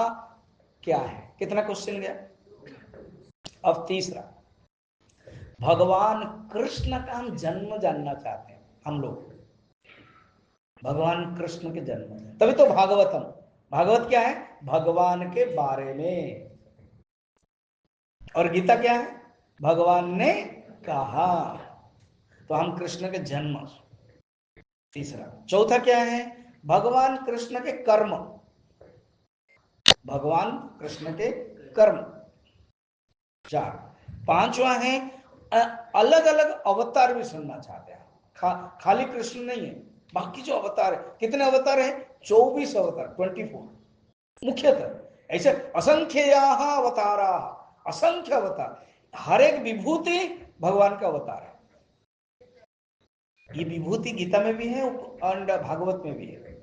क्या है? कितना क्वेश्चन गया? अब तीसरा, भगवान कृष्ण का हम जन्म जानना चाहते हैं हम लोग, भगवान कृष्ण के जन्म। तभी तो भागवतम, भागवत क्या है? भगवान के बारे में। और गीता क्या है? भगवान ने कहा। तो हम कृष्ण के जन्म। तीसरा। चौथा क्या है? भगवान कृष्ण के कर्म, भगवान कृष्ण के कर्म। 4। 5वां है, अलग अलग अवतार भी सुनना चाहते हैं। खाली कृष्ण नहीं है, बाकी जो अवतार है, कितने अवतार है? 24 अवतार, 24 मुख्यतः। ऐसे असंख्य अवतारा, असंख्य अवतार, हर एक विभूति भगवान का अवतार है। ये विभूति गीता में भी है और भागवत में भी है।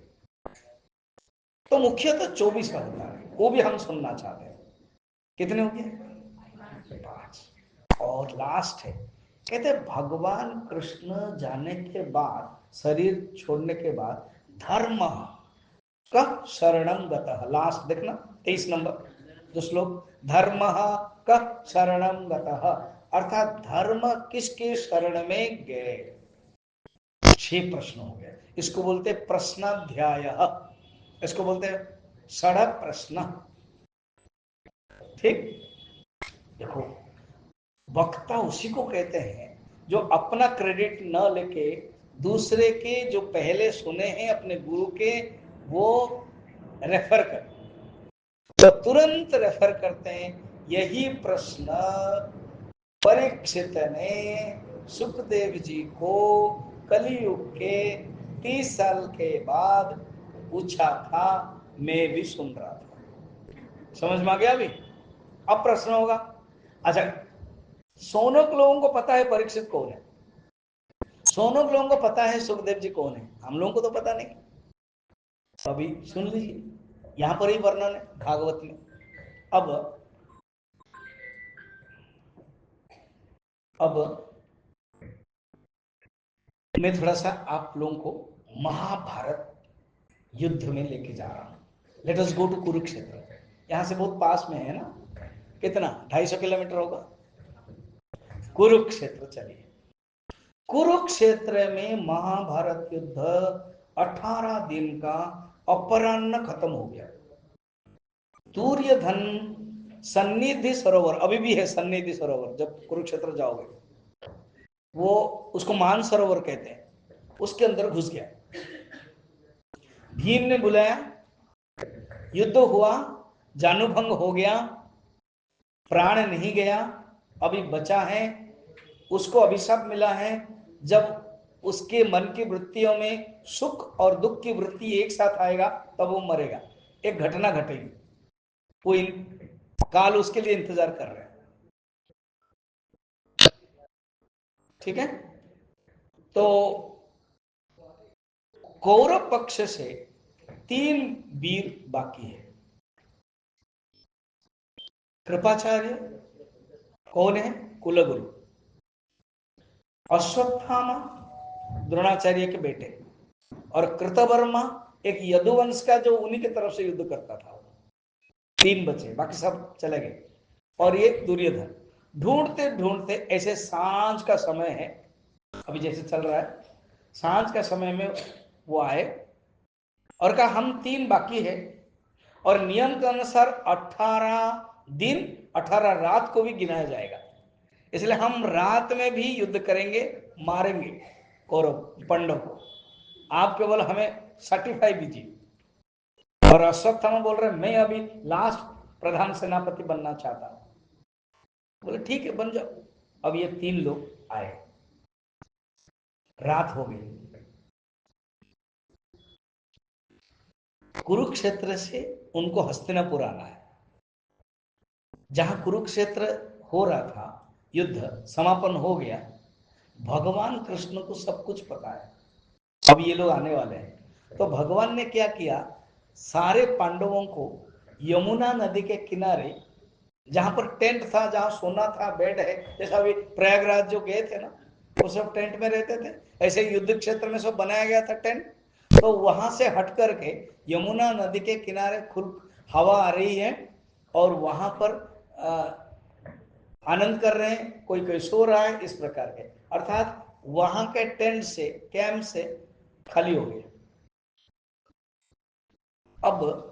तो मुख्यतः 24 अवतार है, वो भी हम सुनना चाहते हैं। कितने हो गए? 5। और लास्ट है, कहते भगवान कृष्ण जाने के बाद, शरीर छोड़ने के बाद, धर्म का शरणम गतः। लास्ट देखना 23 नंबर जो श्लोक, धर्म का शरणम गतः, अर्थात धर्म किसके शरण में गए? 6 प्रश्न हो गए। इसको बोलते प्रश्नाध्याय, इसको बोलते हैं षड प्रश्न। ठीक। देखो, वक्ता उसी को कहते हैं जो अपना क्रेडिट न लेके दूसरे के जो पहले सुने हैं अपने गुरु के, वो रेफर कर, तो तुरंत रेफर करते हैं। यही प्रश्न परीक्षित ने सुखदेव जी को कलियुग के 30 साल के बाद पूछा था। मैं भी सुन रहा था। समझ में आ गया? अभी अब प्रश्न होगा। अच्छा, सोनक लोगों को पता है परीक्षित कौन है, सोनक लोगों को पता है सुखदेव जी कौन है, हम लोगों को तो पता नहीं। अभी सुन लीजिए, यहां पर ही वर्णन है भागवत में। अब मैं थोड़ा सा आप लोगों को महाभारत युद्ध में लेके जा रहा हूं। Let us go to Kurukshetra. यहां से बहुत पास में है ना, कितना 250 किलोमीटर होगा कुरुक्षेत्र। चलिए, कुरुक्षेत्र में महाभारत युद्ध 18 दिन का अपराह्न खत्म हो गया। दुर्योधन सन्निधि सरोवर, अभी भी है सन्निधि सरोवर, जब कुरुक्षेत्र जाओगे वो उसको मान सरोवर कहते हैं, उसके अंदर घुस गया। भीम ने बुलाया, युद्ध हुआ, जानुभंग हो गया, प्राण नहीं गया, अभी बचा है। उसको अभिशाप मिला है, जब उसके मन की वृत्तियों में सुख और दुख की वृत्ति एक साथ आएगा तब वो मरेगा। एक घटना घटेगी, वो काल उसके लिए इंतजार कर रहे हैं। ठीक है, तो कौरव पक्ष से 3 वीर बाकी है। कृपाचार्य कौन है? कुलगुरु। अश्वत्थामा द्रोणाचार्य के बेटे, और कृतवर्मा एक यदुवंश का जो उन्हीं की तरफ से युद्ध करता था। 3 बचे, बाकी सब चले गए। और ये दुर्योधन। ढूंढते ढूंढते ऐसे सांझ का समय है, अभी जैसे चल रहा है, सांझ का समय में वो आए और कहा हम 3 बाकी है, और नियम के अनुसार 18 दिन 18 रात को भी गिनाया जाएगा, इसलिए हम रात में भी युद्ध करेंगे, मारेंगे कौरव पांडव को, आप केवल हमें सर्टिफाई कीजिए। और अश्वत्थामा बोल रहे मैं अभी लास्ट प्रधान सेनापति बनना चाहता हूं। बोले ठीक है बन जाओ। अब ये 3 लोग आए, रात हो गई। कुरुक्षेत्र से उनको हस्तिनापुर आना है, जहां कुरुक्षेत्र हो रहा था, युद्ध समापन हो गया। भगवान कृष्ण को सब कुछ पता है, अब ये लोग आने वाले हैं। तो भगवान ने क्या किया, सारे पांडवों को यमुना नदी के किनारे, जहां पर टेंट था, जहां सोना था, बेड है, जैसा अभी प्रयागराज जो गए थे ना, वो सब टेंट में रहते थे, ऐसे युद्ध क्षेत्र में सब बनाया गया था टेंट। तो वहां से हट करके यमुना नदी के किनारे खुल हवा आ रही है, और वहां पर आनंद कर रहे हैं, कोई कोई सो रहा है, इस प्रकार के। अर्थात वहां के टेंट से, कैंप से खाली हो गए। अब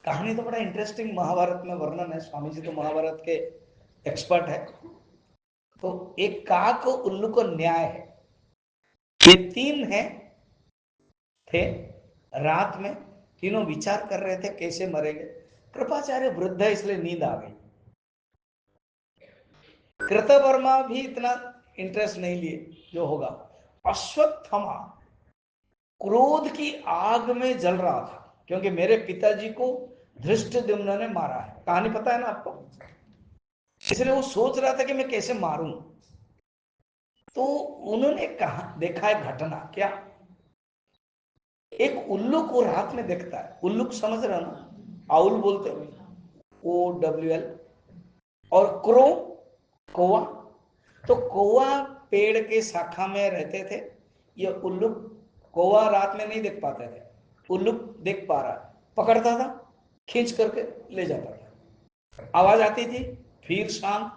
कहानी तो बड़ा इंटरेस्टिंग महाभारत में वर्णन है, स्वामी जी तो महाभारत के एक्सपर्ट है। तो एक काक उल्लू को न्याय है, ये 3 है थे, रात में तीनों विचार कर रहे थे कैसे मरेंगे। कृपाचार्य वृद्ध है इसलिए नींद आ गई। कृतवर्मा भी इतना इंटरेस्ट नहीं लिए जो होगा। अश्वत्थामा क्रोध की आग में जल रहा था, क्योंकि मेरे पिताजी को धृष्टद्युम्न ने मारा है, कहानी पता है ना आपको, इसलिए वो सोच रहा था कि मैं कैसे मारूं। तो उन्होंने कहा, देखा है घटना क्या, एक उल्लू को रात में देखता है, उल्लू समझ रहे हो ना, आउल बोलते हैं, OWL, और क्रो कौवा। तो कौवा पेड़ के शाखा में रहते थे, ये उल्लू कौवा रात में नहीं देख पाते थे, उल्लू देख पा रहा, पकड़ता था, खींच करके ले जाता था, आवाज आती थी, फिर शांत।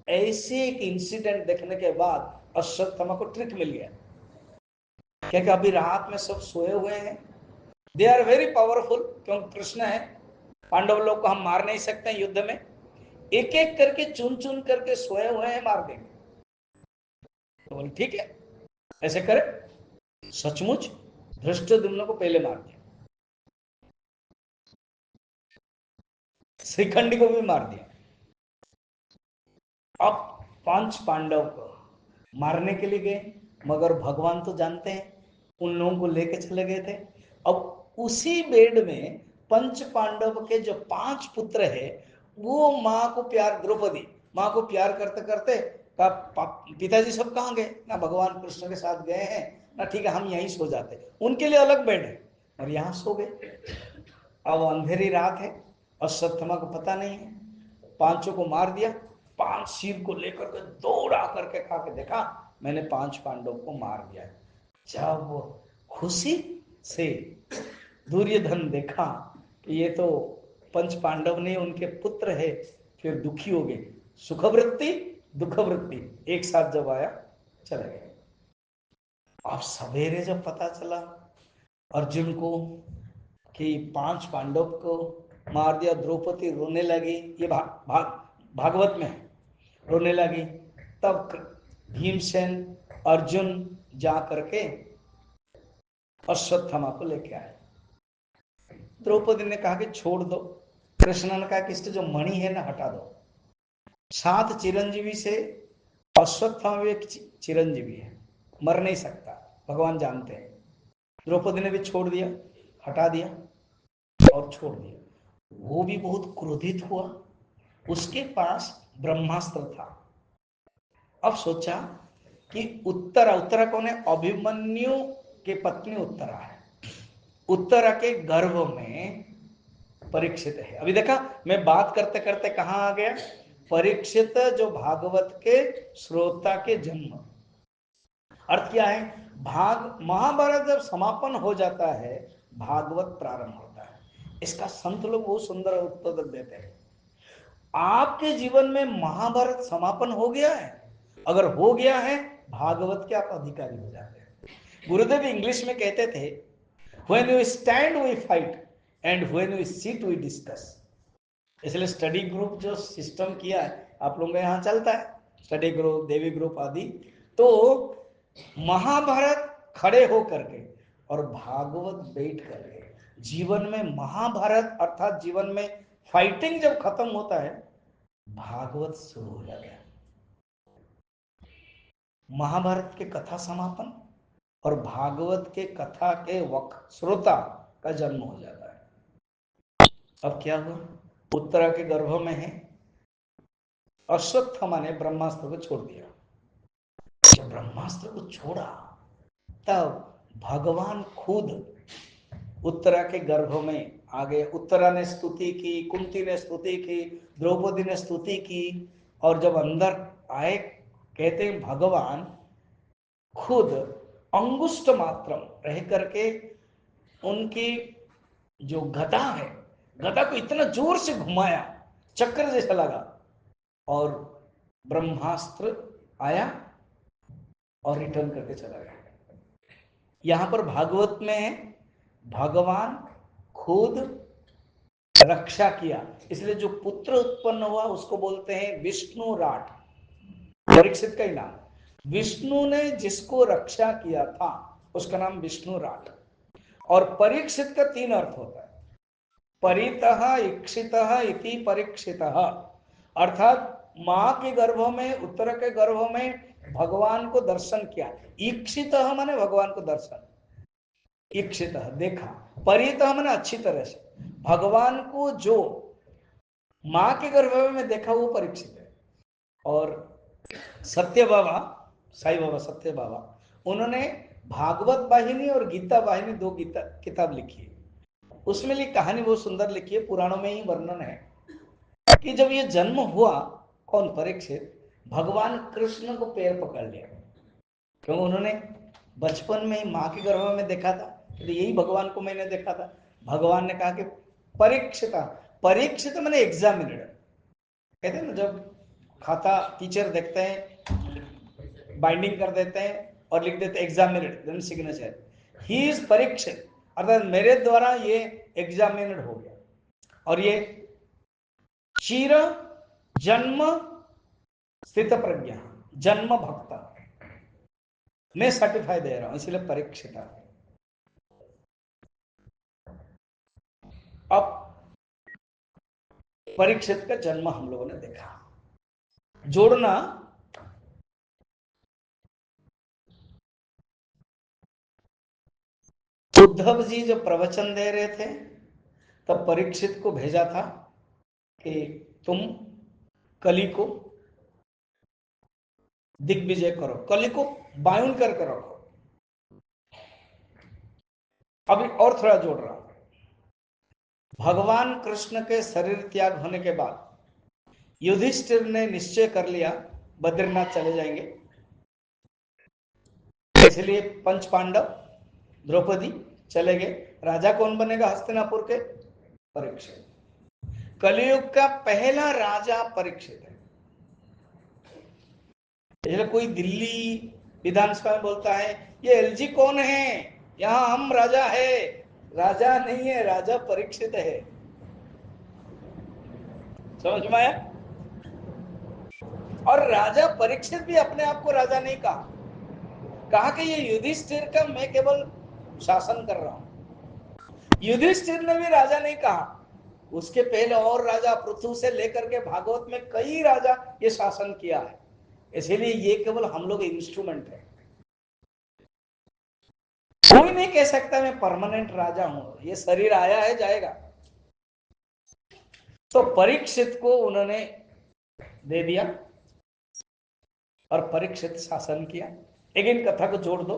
ऐसे एक इंसिडेंट देखने के बाद अश्वत्थामा को ट्रिक मिल गया, क्योंकि अभी रात में सब सोए हुए हैं, दे आर वेरी पावरफुल, क्योंकि कृष्ण है, पांडव लोग को हम मार नहीं सकते युद्ध में, एक एक करके चुन चुन करके सोए हुए हैं, मार देंगे। तो बोले ठीक है ऐसे करे। सचमुच धृष्टद्युम्न को पहले मार दिया, श्रीखंडी को भी मार दिया। अब 5 पांडव को मारने के लिए गए, मगर भगवान तो जानते हैं, उन लोगों को लेके चले गए थे। अब उसी बेड में पंच पांडव के जो 5 पुत्र है, वो माँ को प्यार, द्रौपदी माँ को प्यार करते करते पिताजी सब कहाँ गए ना, भगवान कृष्ण के साथ गए हैं ना, ठीक है हम यहीं सो जाते, उनके लिए अलग बेड है, और यहाँ सो गए। अब अंधेरी रात है, अश्वत्थामा को पता नहीं है, 5 को मार दिया, 5 सिर को लेकर के दौड़ा करके खा के देखा मैंने 5 पांडव को मार दिया। जब वो खुशी से दुर्योधन देखा कि ये तो पंच पांडव ने उनके पुत्र है, फिर दुखी हो गए, सुखवृत्ति दुखवृत्ति एक साथ जब आया चले गए। अब सवेरे जब पता चला अर्जुन को कि 5 पांडव को मार दिया, द्रौपदी रोने लगी, ये भागवत में रोने लगी। तब भीमसेन अर्जुन जा करके अश्वत्थामा को लेके आए। द्रौपदी ने कहा कि छोड़ दो, कृष्ण ने कहा कि इसके जो मणि है ना हटा दो। 7 चिरंजीवी से अश्वत्थामा भी एक चिरंजीवी है, मर नहीं सकता, भगवान जानते हैं। द्रौपदी ने भी छोड़ दिया, हटा दिया और छोड़ दिया। वो भी बहुत क्रोधित हुआ, उसके पास ब्रह्मास्त्र था। अब सोचा कि उत्तरा, उत्तरा कौन है? अभिमन्यु की पत्नी उत्तरा है। उत्तरा के गर्भ में परीक्षित है। अभी देखा मैं बात करते करते कहां आ गया? परीक्षित जो भागवत के श्रोता के जन्म। अर्थ क्या है? महाभारत जब समापन हो जाता है, भागवत प्रारंभ होता है। इसका संत लोग बहुत सुंदर उत्तर देते हैं। आपके जीवन में महाभारत समापन हो गया है, अगर हो गया है, भागवत के आप अधिकारी हो जाते हैं। गुरुदेव इंग्लिश में कहते थे, when you stand we fight and when you sit we discuss. इसलिए स्टडी ग्रुप जो सिस्टम किया है आप लोगों के यहाँ चलता है, स्टडी ग्रुप, देवी ग्रुप आदि। तो महाभारत खड़े होकर के और भागवत बैठ करके जीवन में, महाभारत अर्थात जीवन में फाइटिंग जब खत्म होता है, भागवत शुरू हो जाता है। महाभारत के कथा समापन और भागवत के कथा के वक्त श्रोता का जन्म हो जाता है। अब क्या हुआ? उत्तरा के गर्भ में है, अश्वत्थामा ने ब्रह्मास्त्र को छोड़ दिया। जब ब्रह्मास्त्र को छोड़ा तब भगवान खुद उत्तरा के गर्भ में आ गए। उत्तरा ने स्तुति की, कुंती ने स्तुति की, द्रौपदी ने स्तुति की, और जब अंदर आए, कहते हैं भगवान खुद अंगुष्ठ मात्र रह करके उनकी जो गदा है, गदा को इतना जोर से घुमाया, चक्र जैसा लगा, और ब्रह्मास्त्र आया और रिटर्न करके चला गया। यहां पर भागवत में भगवान खुद रक्षा किया, इसलिए जो पुत्र उत्पन्न हुआ उसको बोलते हैं विष्णु राट। परीक्षित का ही नाम, विष्णु ने जिसको रक्षा किया था उसका नाम विष्णु राट। और परीक्षित का 3 अर्थ होता है। परितः इक्षितः इति परीक्षितः, अर्थात मां के गर्भ में, उत्तर के गर्भ में भगवान को दर्शन किया। इक्षितः माने भगवान को दर्शन, इक्षितः देखा, परितः माने अच्छी तरह से। भगवान को जो मां के गर्भ में देखा वो परीक्षित है। और सत्य बाबा, साई बाबा सत्य बाबा, उन्होंने भागवत वाहिनी और गीता वाहिनी 2 गीता किताब लिखी है। उसमें लिखी कहानी बहुत सुंदर लिखी है, पुराणों में ही वर्णन है कि जब ये जन्म हुआ, कौन? परीक्षित, भगवान कृष्ण को पैर पकड़ लिया, क्यों? उन्होंने बचपन में ही मां के गर्भ में देखा था, तो यही भगवान को मैंने देखा था। भगवान ने कहा कि परीक्षित, परीक्षित मैंने एग्जामिनेड, कहते हैं ना जब खाता टीचर देखते हैं, बाइंडिंग कर देते हैं और लिख देते examined, then signature, he is परीक्षित, अर्थात मेरे द्वारा ये एग्जामिनेड हो गया। और ये चिर जन्म स्थित प्रज्ञा, जन्म भक्त, मैं सर्टिफाई दे रहा हूं, इसलिए परीक्षित। अब परीक्षित का जन्म हम लोगों ने देखा। जोड़ना, उद्धव जी जब प्रवचन दे रहे थे तब परीक्षित को भेजा था कि तुम कली को दिग्विजय करो, कली को बायुन करके रखो। अभी और थोड़ा जोड़ रहा हूं। भगवान कृष्ण के शरीर त्याग होने के बाद युधिष्ठिर ने निश्चय कर लिया बद्रीनाथ चले जाएंगे, इसलिए पंच पांडव, द्रौपदी चले गए। राजा कौन बनेगा हस्तिनापुर के? परीक्षित। कलयुग का पहला राजा परीक्षित है। इसलिए कोई दिल्ली विधानसभा में बोलता है ये एलजी कौन है, यहां हम राजा है, राजा नहीं है, राजा परीक्षित है। समझ में आया? और राजा परीक्षित भी अपने आप को राजा नहीं कहा, कहा कि ये युधिष्ठिर का मैं केवल शासन कर रहा हूं। युधिष्ठिर ने भी राजा नहीं कहा, उसके पहले और राजा पृथु से लेकर के भागवत में कई राजा ये शासन किया है, इसलिए ये केवल हम लोग इंस्ट्रूमेंट है। कोई नहीं कह सकता मैं परमानेंट राजा हूं, ये शरीर आया है जाएगा। तो परीक्षित को उन्होंने दे दिया और परीक्षित शासन किया। लेकिन कथा को जोड़ दो,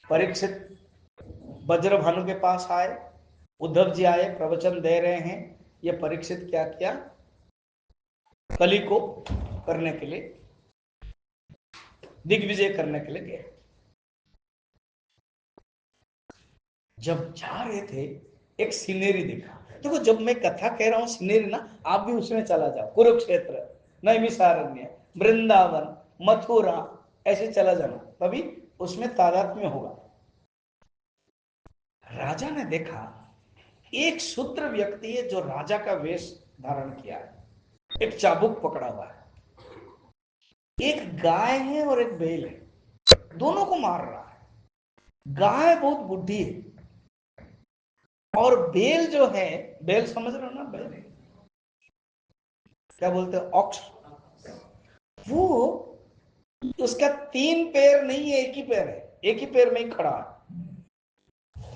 परीक्षित वज्रभानु के पास आए, उद्धव जी आए, प्रवचन दे रहे हैं। ये परीक्षित क्या किया, कली को करने के लिए, दिग्विजय करने के लिए गए। जब जा रहे थे एक सीनरी देखा। देखो जब मैं कथा कह रहा हूं सीनरी ना, आप भी उसमें चला जाओ, कुरुक्षेत्र, नैमिषारण्य, वृंदावन, मथुरा, ऐसे चला जाना, तभी उसमें तादात्म्य होगा। राजा ने देखा एक शूद्र व्यक्ति है जो राजा का वेश धारण किया है, एक चाबुक पकड़ा हुआ है, एक गाय है और एक बैल है, दोनों को मार रहा है। गाय बहुत बुढ़ी है और बैल जो है, बैल समझ रहे हो ना, बैल क्या बोलते हैं, ऑक्स, वो उसका 3 पैर नहीं है, एक ही पैर है, एक ही पैर में ही खड़ा है,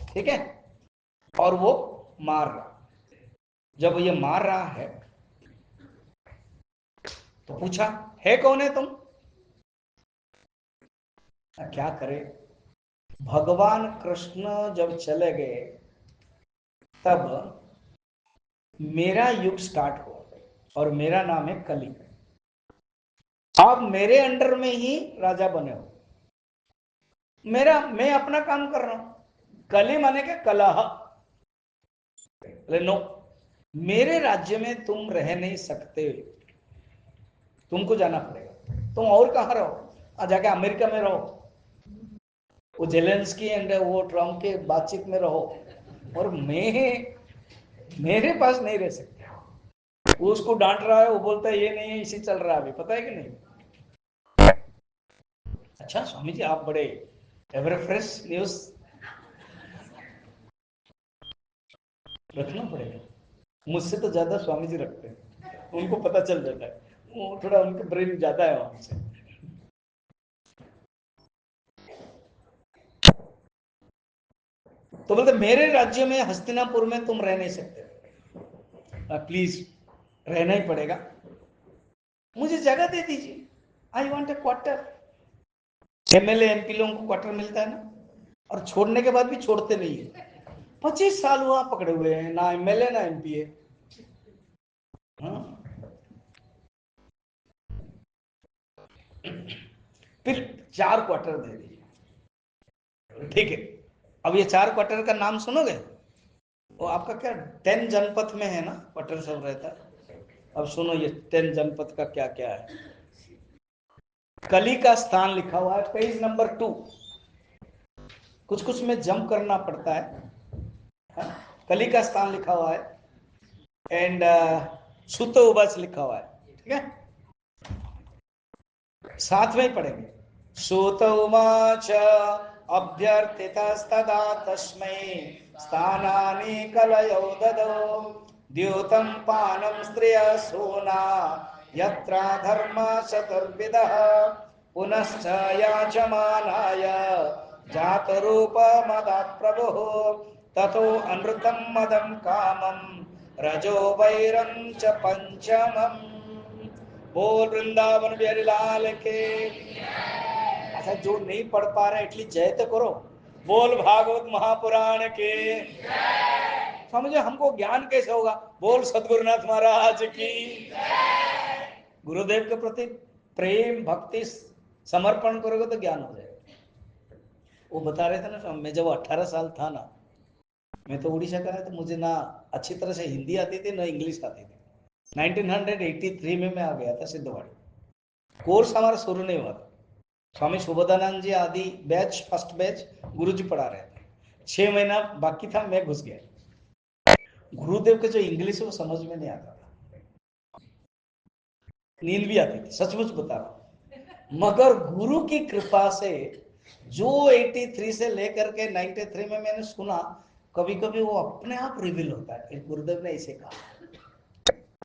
ठीक है, और वो मार रहा। जब ये मार रहा है तो पूछा, है कौन है तुम? क्या करे, भगवान कृष्ण जब चले गए तब मेरा युग स्टार्ट हुआ और मेरा नाम है कली। आप मेरे अंडर में ही राजा बने हो, मैं अपना काम कर रहा हूं। कली माने के कलह, नो, मेरे राज्य में तुम रह नहीं सकते, तुमको जाना पड़ेगा। तुम और कहां रहो, जाके अमेरिका में रहो, वो जेलेंस्की एंड वो ट्रम्प के बातचीत में रहो, और मेरे पास नहीं रह सकते। वो उसको डांट रहा है, वो बोलता है ये नहीं है, इसी चल रहा है अभी, पता है कि नहीं? अच्छा स्वामी जी आप बड़े एवर फ्रेश न्यूज रखना पड़ेगा, मुझसे तो ज्यादा स्वामी जी रखते हैं, उनको पता चल जाता है, वो थोड़ा उनका ब्रेन ज्यादा है वहां से। तो बोलते मेरे राज्य में हस्तिनापुर में तुम रह नहीं सकते, प्लीज रहना ही पड़ेगा, मुझे जगह दे दीजिए, I want A quarter. MLA MP लोगों को क्वार्टर मिलता है ना, और छोड़ने के बाद भी छोड़ते नहीं है। 25 साल हुआ पकड़े हुए हैं, ना एमएलए ना एमपी है। हाँ? फिर 4 क्वार्टर दे दीजिए, ठीक है। अब ये 4 क्वार्टर का नाम सुनोगे, वो आपका क्या 10 जनपद में है ना, क्वार्टर सब रहता है। अब सुनो ये 10 जनपद का क्या क्या है। कली का स्थान लिखा हुआ है पेज नंबर 2, कुछ कुछ में जंप करना पड़ता है, हाँ? कली का स्थान लिखा हुआ है एंड सुत उबस लिखा हुआ है, ठीक है, साथ में ही पढ़ेंगे। सुत उवाच अभ्यर्थितस्तदा तस्मै स्थानानि कलयौ ददौ द्यूतं पानं स्त्रिय सूना यत्र धर्म चतुर्विधः पुनश्च याचमानाय जातरूपमदात् प्रभुः ततो अनृतं मदं कामं रजो वैरं च पंचमम्। बोल वृंदावन बिहारी लाल के। अच्छा जो नहीं पढ़ पा रहे एटलीस्ट जय तो करो, बोल भागवत महापुराण के। समझे हमको ज्ञान कैसे होगा, बोल सदगुरुनाथ महाराज की। गुरुदेव के प्रति प्रेम भक्ति समर्पण करोगे तो ज्ञान हो जाएगा। वो बता रहे थे ना, मैं जब 18 साल था ना, मैं तो उड़ीसा का है, तो मुझे ना अच्छी तरह से हिंदी आती थी ना इंग्लिश आती थी। 1983 में मैं आ गया था सिद्धवाड़ी, कोर्स हमारा शुरू नहीं हुआ था। स्वामी सुबोधानंद जी आदि बैच, फर्स्ट बैच गुरुजी पढ़ा रहे थे, 6 महीना बाकी था, मैं घुस गया। गुरुदेव के जो इंग्लिश है वो समझ में नहीं आता था, नींद भी आती थी, सचमुच बता रहा हूं। मगर गुरु की कृपा से जो 83 से लेकर के 93 में मैंने सुना, कभी कभी वो अपने आप रिवील होता है, गुरुदेव ने ऐसे कहा,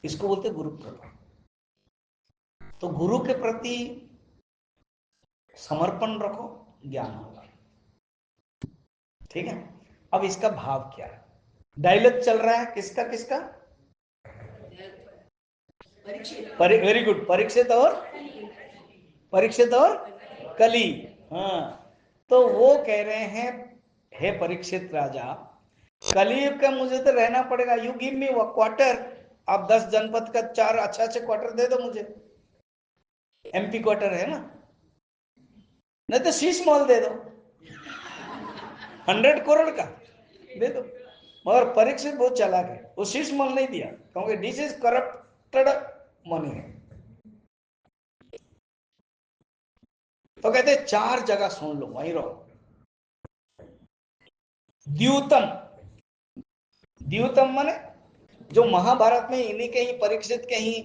इसको बोलते गुरु कृपा। तो गुरु के प्रति समर्पण रखो, ज्ञान होगा, ठीक है। अब इसका भाव क्या है, डायलॉग चल रहा है किसका किसका? वेरी गुड, परीक्षित और कली। हाँ, तो वो कह रहे हैं, हे परीक्षित राजा, कलयुग का मुझे तो रहना पड़ेगा, यू गिव मी क्वार्टर, आप 10 जनपद का 4 अच्छे अच्छे क्वार्टर दे दो मुझे, एमपी क्वार्टर है ना, नहीं तो शीश मॉल दे दो 100 करोड़ का दे दो। मगर परीक्षित बहुत चालाक है, वो शीश मॉल नहीं दिया, क्योंकि दिस इज करप्टेड मनी है। तो कहते 4 जगह सुन लो, वहीं रहो। द्यूतम, द्यूतम माने जो महाभारत में इन्हीं के ही, परीक्षित के ही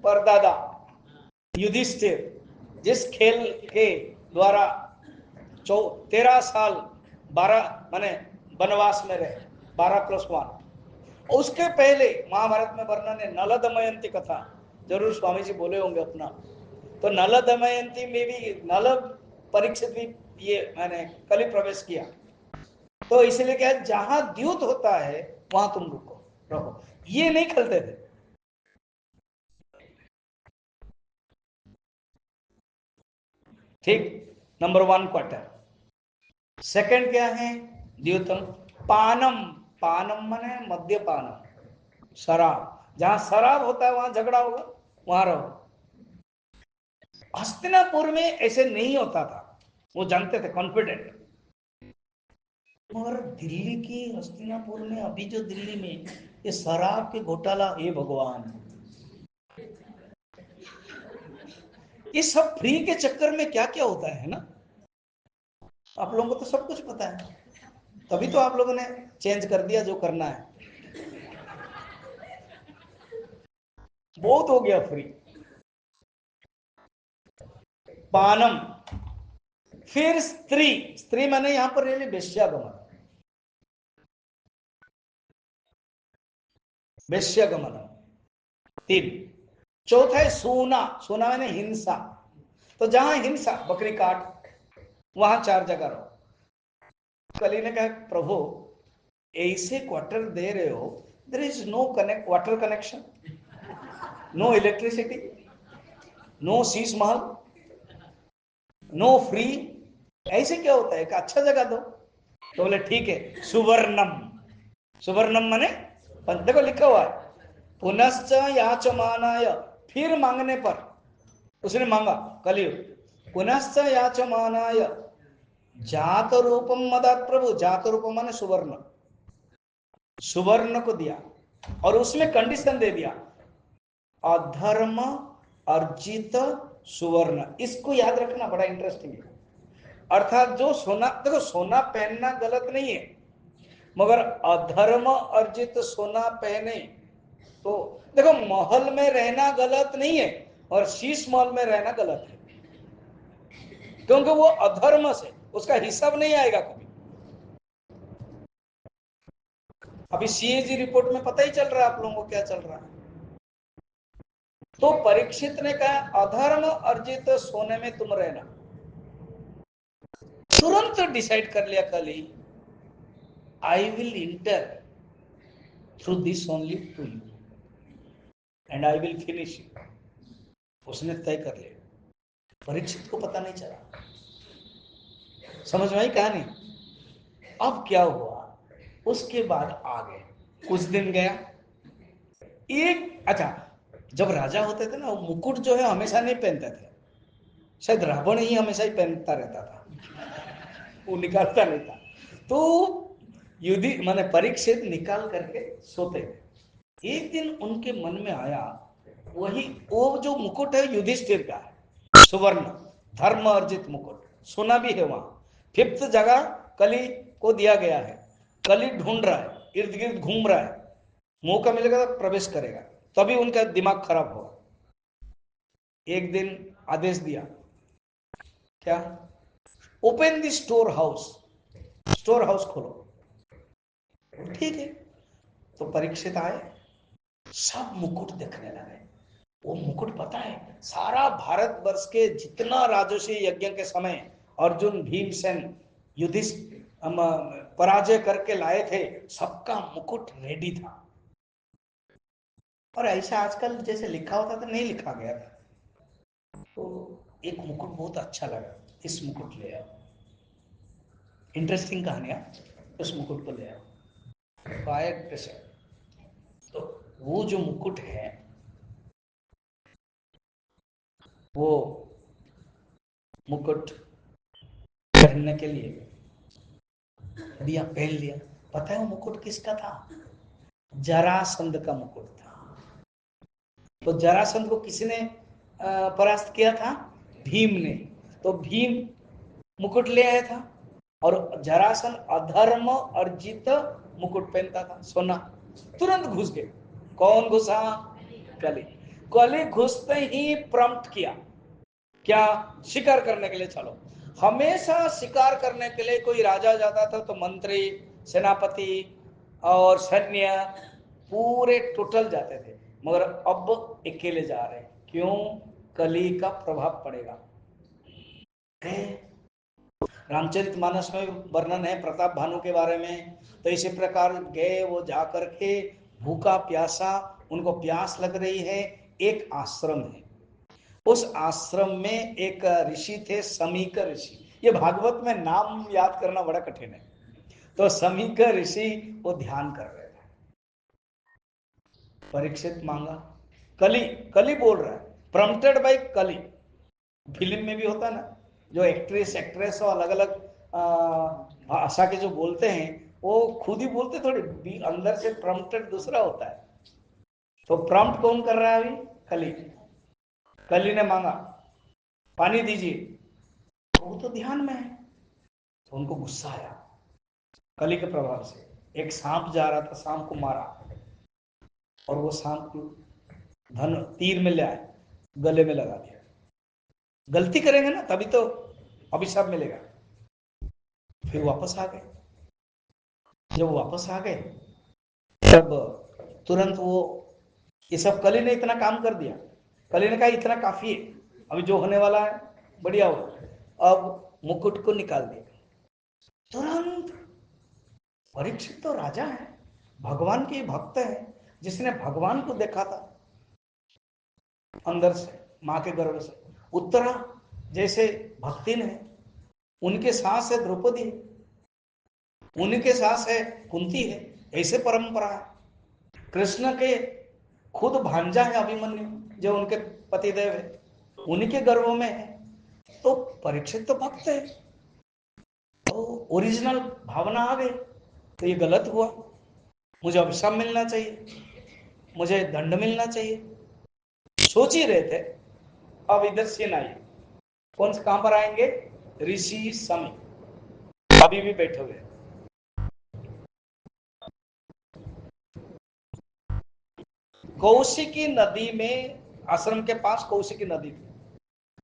परदादा युधिष्ठिर जिस खेल के द्वारा 13 साल 12 माने वनवास में रहे, 12+1, उसके पहले महाभारत में वर्णन है नल दमयंती कथा, जरूर स्वामी जी बोले होंगे अपना। तो नल दमयंती में भी नल परीक्षित भी ये मैंने कली प्रवेश किया, तो इसलिए क्या, जहां द्यूत होता है वहां तुम रुको रहो, ये नहीं खेलते थे। ठीक, नंबर 1 क्वार्टर। सेकंड क्या है, द्यूतम पानम, पानम माने मद्यपानम, शराब, जहां शराब होता है वहां झगड़ा होगा, वहां रहो। हस्तिनापुर में ऐसे नहीं होता था, वो जानते थे, कॉन्फिडेंट। और दिल्ली की हस्तिनापुर में, अभी जो दिल्ली में ये शराब के घोटाला, हे भगवान, ये सब फ्री के चक्कर में क्या क्या होता है ना, आप लोगों को तो सब कुछ पता है, तभी तो आप लोगों ने चेंज कर दिया जो करना है, बहुत हो गया फ्री। पानम, फिर स्त्री, स्त्री माने यहां पर रियली वेश्यागमन, वेश्यागमन 3। चौथा है सोना, सोना माने हिंसा, तो जहां हिंसा, बकरी काट, वहां 4 जगह रहो। कली ने कहा प्रभु ऐसे क्वार्टर दे रहे हो, there is no connect water connection, no electricity, no Sheesh Mahal, no free, ऐसे क्या होता है, अच्छा जगह दो। तो बोले ठीक है, सुवर्णम, सुवर्णम माने देखो लिखा हुआ है, पुनश्च याचमानाय, फिर मांगने पर, उसने मांगा कलयुग, पुनश्च याचमानाय जात रूपम मदात प्रभु, जात रूपम माने सुवर्ण, सुवर्ण को दिया, और उसमें कंडीशन दे दिया, अधर्म अर्जित सुवर्ण। इसको याद रखना, बड़ा इंटरेस्टिंग है। अर्थात जो सोना, देखो सोना पहनना गलत नहीं है, मगर अधर्म अर्जित सोना पहने तो, देखो महल में रहना गलत नहीं है और शीश महल में रहना गलत है, क्योंकि वो अधर्म से उसका हिसाब नहीं आएगा कभी। अभी सीएजी रिपोर्ट में पता ही चल रहा है आप लोगों को क्या चल रहा है। तो परीक्षित ने कहा अधर्म अर्जित सोने में तुम रहना, तुरंत डिसाइड कर लिया कल ही, I will enter through this only to you and I will finish you. उसने तय कर लिया, परीक्षित को पता नहीं चला। समझ में आई कहानी? अब क्या हुआ, उसके बाद आ गए, कुछ दिन गया, एक अच्छा, जब राजा होते थे ना, वो मुकुट जो है हमेशा नहीं पहनते थे, शायद रावण ही हमेशा ही पहनता रहता था, वो निकालता नहीं था। तो युधि माने परीक्षित निकाल करके सोते थे। एक दिन उनके मन में आया, वही वो जो मुकुट है युधिष्ठिर का है, सुवर्ण धर्म अर्जित मुकुट, सोना भी है वहां, 5th जगह कली को दिया गया है, कली ढूंढ रहा है, इर्द गिर्द घूम रहा है, मौका मिलेगा तो प्रवेश करेगा, तभी उनका दिमाग खराब होगा। एक दिन आदेश दिया, क्या, open the store house, store house खोलो। ठीक है, तो परीक्षित आए, सब मुकुट देखने लगे। वो मुकुट पता है, सारा भारतवर्ष के जितना राजस्व यज्ञ के समय अर्जुन भीमसेन युधिष्ठिर हम पराजय करके लाए थे, सबका मुकुट रेडी था। और ऐसा आजकल जैसे लिखा होता था नहीं लिखा गया था, तो एक मुकुट बहुत अच्छा लगा, इस मुकुट ले आओ, इंटरेस्टिंग कहानियां, उस मुकुट को ले आओ, तो वो जो मुकुट है वो मुकुट पहनने के लिए दिया, पहन लिया। पता है वो मुकुट किसका था? जरासंध का मुकुट था। तो जरासंध को किसने परास्त किया था? भीम ने। तो भीम मुकुट ले आया था और जरासंध अधर्म अर्जित मुकुट पहनता था, सोना। तुरंत घुस गए। कौन घुसा? कली। कली घुसते ही प्रम्प्ट किया, क्या? शिकार करने के लिए चलो। हमेशा शिकार करने के लिए कोई राजा जाता था तो मंत्री, सेनापति और सैन्य पूरे टोटल जाते थे, मगर अब अकेले जा रहे हैं। क्यों? कली का प्रभाव पड़ेगा। रामचरितमानस में वर्णन है प्रताप भानु के बारे में। तो इसी प्रकार गए वो जाकर के, भूखा प्यासा, उनको प्यास लग रही है। एक आश्रम है, उस आश्रम में एक ऋषि थे, समीक ऋषि। ये भागवत में नाम याद करना बड़ा कठिन है। तो समीक ऋषि वो ध्यान कर रहे थे। परीक्षित मांगा, कली, कली बोल रहा है, प्रम्प्टेड बाय कली। फिल्म में भी होता है ना, जो एक्ट्रेस और अलग अलग भाषा के जो बोलते हैं, वो खुद ही बोलते थोड़ी, अंदर से प्रम्प्टेड दूसरा होता है। तो प्रम्प्ट कौन कर रहा है अभी? कली। कली ने मांगा पानी दीजिए, तो वो तो ध्यान में है। तो उनको गुस्सा आया कली के प्रभाव से। एक सांप जा रहा था, सांप को मारा, और वो सांप को धन तीर में ले आए, गले में लगा दिया। गलती करेंगे ना तभी तो अभिशाप मिलेगा। फिर वापस आ गए। जब वापस आ गए तब तुरंत वो, ये सब कली ने इतना काम कर दिया। कली ने कहा इतना काफी है, अभी जो होने वाला है बढ़िया हो। अब मुकुट को निकाल दिया तुरंत। परीक्षित तो राजा है, भगवान के भक्त है, जिसने भगवान को देखा था अंदर से, मां के गर्भ से उत्तरा जैसे भक्तिन है। उनके सास है द्रौपदी, उनके सास है कुंती है, ऐसे परंपरा है। कृष्ण के खुद भांजा है अभिमन्यु, जो उनके पतिदेव है, उनके गर्भ में है। तो परीक्षित तो भक्त है, तो ओरिजिनल भावना आ गई। तो ये गलत हुआ, मुझे अभिशाप मिलना चाहिए, मुझे दंड मिलना चाहिए। सोच ही रहे थे। अब इधर सीन आई, कौन से कहां पर आएंगे? ऋषि समी अभी भी बैठे हुए। कौशिकी नदी में, आश्रम के पास कौशिकी नदी थी।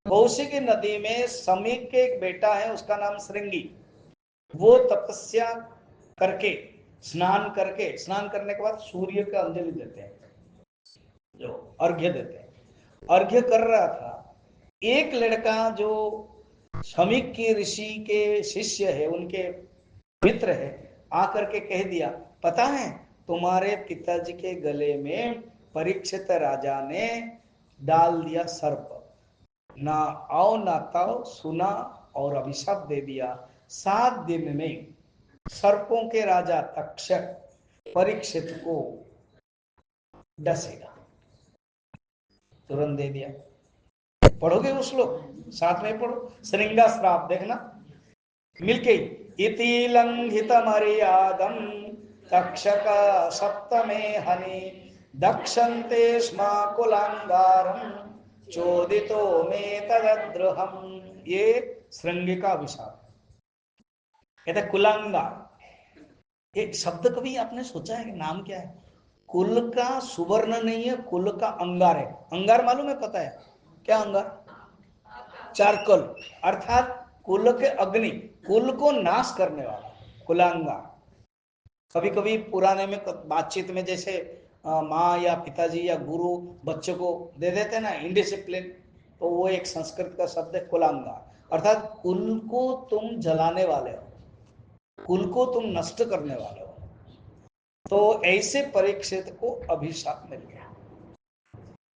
कौशिकी नदी में समीक के एक बेटा है, उसका नाम श्रृंगी। वो तपस्या करके, स्नान करके, स्नान करने के बाद सूर्य का अंजलि देते हैं, जो अर्घ्य देते हैं, अर्घ्य कर रहा था। एक लड़का जो समीक की ऋषि के शिष्य है, उनके मित्र है, आकर के कह दिया, पता है तुम्हारे पिताजी के गले में परीक्षित राजा ने डाल दिया सर्प, ना आओ ना ताओ, सुना और अभिशाप दे दिया। 7 दिन में सर्पों के राजा तक्षक परीक्षित को डसेगा। तुरंत दे दिया। पढ़ोगे उस लोग साथ में पढ़ो, श्रृंगा श्राप देखना मिलके। इति लंघित मर्यादम तक्षक सप्तमे हनि दक्षन्ते स्म कुलांगारम चोदितो में तद्द्रोहम। ये श्रृंगी का अभिशाप। कहते कुलांगार, एक शब्द कभी आपने सोचा है कि नाम क्या है? कुल का सुवर्ण नहीं है, कुल का अंगार है। अंगार मालूम है? पता है क्या अंगार? चारकोल, अर्थात कुल के अग्नि, कुल को नाश करने वाला कुलांगार। कभी कभी पुराने में बातचीत में जैसे माँ या पिताजी या गुरु बच्चे को दे देते हैं ना इंडिसिप्लिन, तो वो एक संस्कृत का शब्द है कुलांगार, अर्थात कुल को तुम जलाने वाले हो। कुल को तुम नष्ट करने वाले हो। तो ऐसे परीक्षित को अभिशाप मिल गया।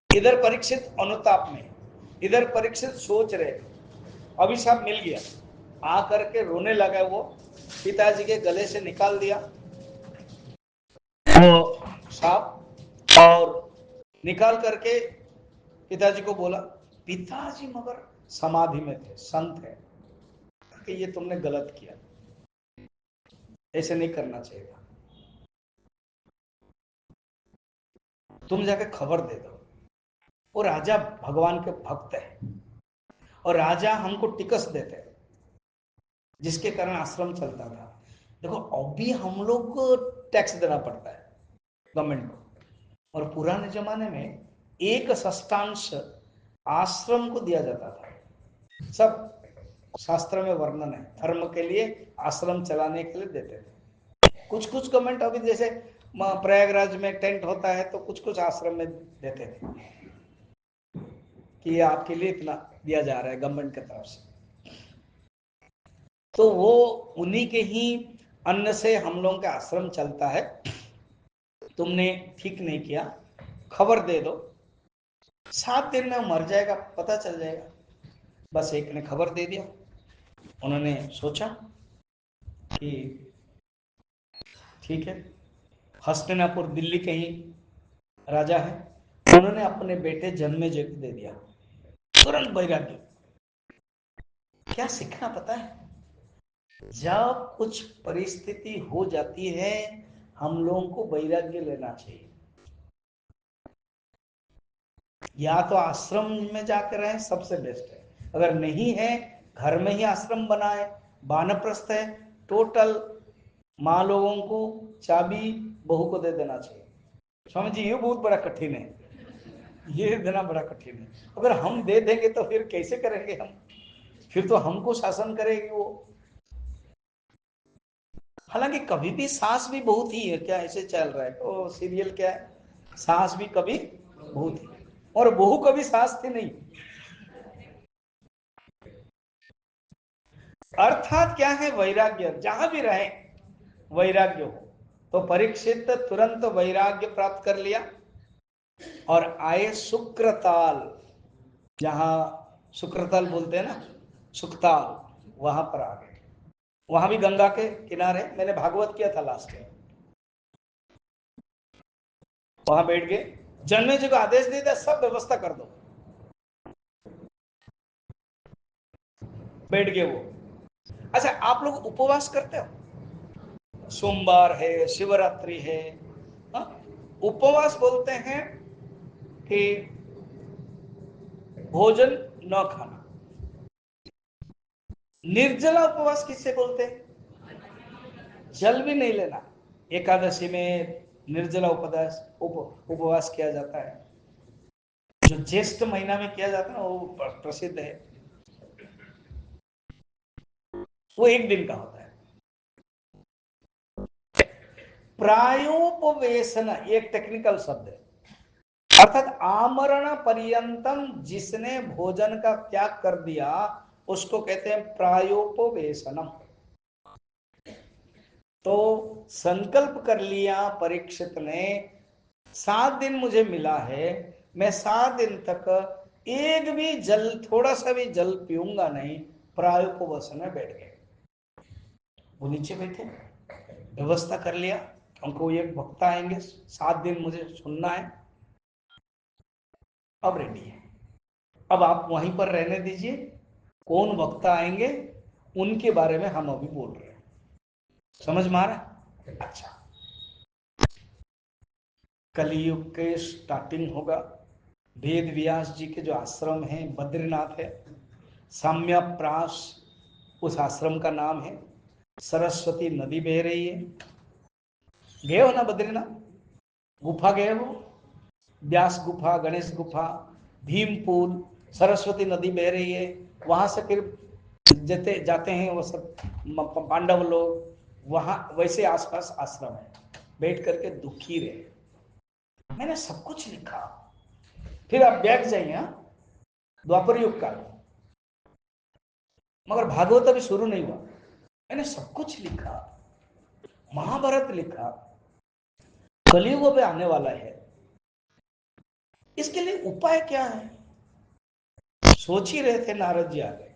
इधर परीक्षित अनुताप में, इधर परीक्षित सोच रहे, अभिशाप मिल गया। आकर के रोने लगा, वो पिताजी के गले से निकाल दिया वो सांप और निकाल करके पिताजी को बोला। पिताजी मगर समाधि में थे, संत है, कि ये तुमने गलत किया, ऐसे नहीं करना चाहिए था, तुम जाके खबर दे दो। वो राजा भगवान के भक्त है और राजा हमको टिकस देते हैं, जिसके कारण आश्रम चलता था। देखो अभी हम लोग को टैक्स देना पड़ता है गवर्नमेंट को, और पुराने जमाने में 1/6 आश्रम को दिया जाता था। सब शास्त्र में वर्णन है, धर्म के लिए आश्रम चलाने के लिए देते थे। कुछ कुछ गवर्नमेंट अभी जैसे प्रयागराज में टेंट होता है तो कुछ कुछ आश्रम में देते थे कि आपके लिए इतना दिया जा रहा है गवर्नमेंट की तरफ से। तो वो उन्हीं के ही अन्न से हम लोगों का आश्रम चलता है। तुमने ठीक नहीं किया, खबर दे दो, 7 दिन में मर जाएगा, पता चल जाएगा। बस एक ने खबर दे दिया। उन्होंने सोचा कि ठीक है, हस्तिनापुर दिल्ली के ही राजा है, उन्होंने अपने बेटे जन्मेजय को दे दिया। तुरंत वैराग्य। क्या सीखना पता है, जब कुछ परिस्थिति हो जाती है हम लोगों को वैराग्य लेना चाहिए। या तो आश्रम में जाकर रहें, सबसे बेस्ट है। अगर नहीं है घर में ही आश्रम बनाए, वानप्रस्थ है, टोटल माँ लोगों को चाबी बहू को दे देना चाहिए। स्वामी जी ये बहुत बड़ा कठिन है, ये देना बड़ा कठिन है। अगर हम दे देंगे तो फिर कैसे करेंगे हम, फिर तो हमको शासन करेगी वो। हालांकि कभी भी सास भी बहुत ही है, क्या ऐसे चल रहा है तो सीरियल क्या है, सास भी कभी बहुत ही, और बहू कभी सास थी नहीं। अर्थात क्या है, वैराग्य, जहां भी रहे वैराग्य हो। तो परीक्षित तुरंत वैराग्य प्राप्त कर लिया और आए शुक्रताल, जहां शुक्रताल बोलते हैं ना, सुखताल, वहां पर आ गए। वहां भी गंगा के किनारे, मैंने भागवत किया था लास्ट में, वहां बैठ गए। जन्मेजय को आदेश दे दिया, सब व्यवस्था कर दो। बैठ गए वो। अच्छा, आप लोग उपवास करते हो, सोमवार है, शिवरात्रि है, हा? उपवास बोलते हैं कि भोजन न खाना। निर्जला उपवास किससे बोलते हैं, जल भी नहीं लेना। एकादशी में निर्जला उपवास किया जाता है, जो ज्येष्ठ महीना में किया जाता है ना, वो प्रसिद्ध है। वो एक दिन का होता है। प्रायोपवेशन एक टेक्निकल शब्द है, अर्थात आमरण पर्यंतम जिसने भोजन का त्याग कर दिया उसको कहते हैं प्रायोपवेशनम। तो संकल्प कर लिया परीक्षित ने, 7 दिन मुझे मिला है, मैं 7 दिन तक एक भी जल, थोड़ा सा भी जल पीऊंगा नहीं। प्रायोपवेशन में बैठ गए, वो नीचे बैठे, व्यवस्था कर लिया। उनको एक वक्ता आएंगे, 7 दिन मुझे सुनना है, अब रेडी है। अब आप वहीं पर रहने दीजिए, कौन वक्ता आएंगे उनके बारे में हम अभी बोल रहे हैं। समझ में आ रहा है? अच्छा, कलयुग के स्टार्टिंग होगा। वेद व्यास जी के जो आश्रम है बद्रीनाथ है, साम्यप्रास उस आश्रम का नाम है। सरस्वती नदी बह रही है, गए हो ना बद्रीनाथ, गुफा गए हो, व्यास गुफा, गणेश गुफा, भीम पुल, सरस्वती नदी बह रही है। वहां से फिर जाते जाते हैं वो सब पांडव लोग, वहां वैसे आसपास आश्रम है। बैठ करके दुखी रहे, मैंने सब कुछ लिखा। फिर आप बैठ जाइए, द्वापर युग का, मगर भागवत अभी शुरू नहीं हुआ, मैंने सब कुछ लिखा। महाभारत लिखा, कलियुग में आने वाला है, इसके लिए उपाय क्या है? सोच ही रहे थे, नारद जी आ गए।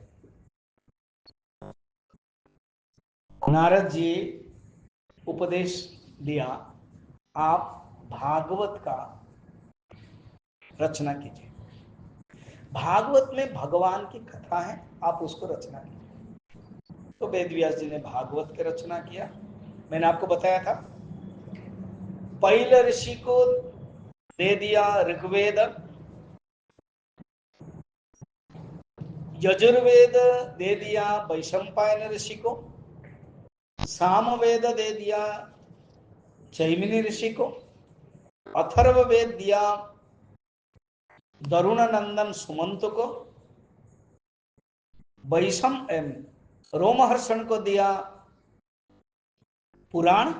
नारद जी उपदेश दिया, आप भागवत का रचना कीजिए। भागवत में भगवान की कथा है, आप उसको रचना कीजिए। तो वेद व्यास जी ने भागवत की रचना किया। मैंने आपको बताया था, पहले ऋषि को दे दिया ऋग्वेद, यजुर्वेद दे दिया वैशंपायन ऋषि को, सामवेद दे दिया जैमिनी ऋषि को, अथर्ववेद दिया दरुण नंदन सुमंत को, रोमहर्षण को दिया पुराण,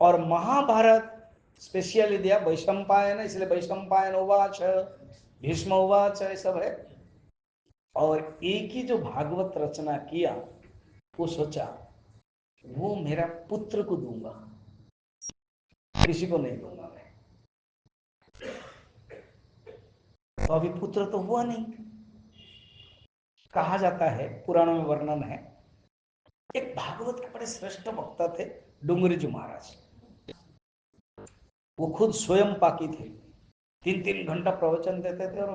और महाभारत स्पेशली दिया वैशंपायन, इसलिए वैशंपायन उवाच, भीष्म उवाच, ये सब है। और एक ही जो भागवत रचना किया, वो सोचा वो मेरा पुत्र को दूंगा, किसी को नहीं दूंगा मैं। तो अभी पुत्र तो हुआ नहीं। कहा जाता है, पुराणों में वर्णन है, एक भागवत के बड़े श्रेष्ठ वक्ता थे डूंगरी जी महाराज। वो खुद स्वयं पाकी थे, 3-3 घंटा प्रवचन देते थे और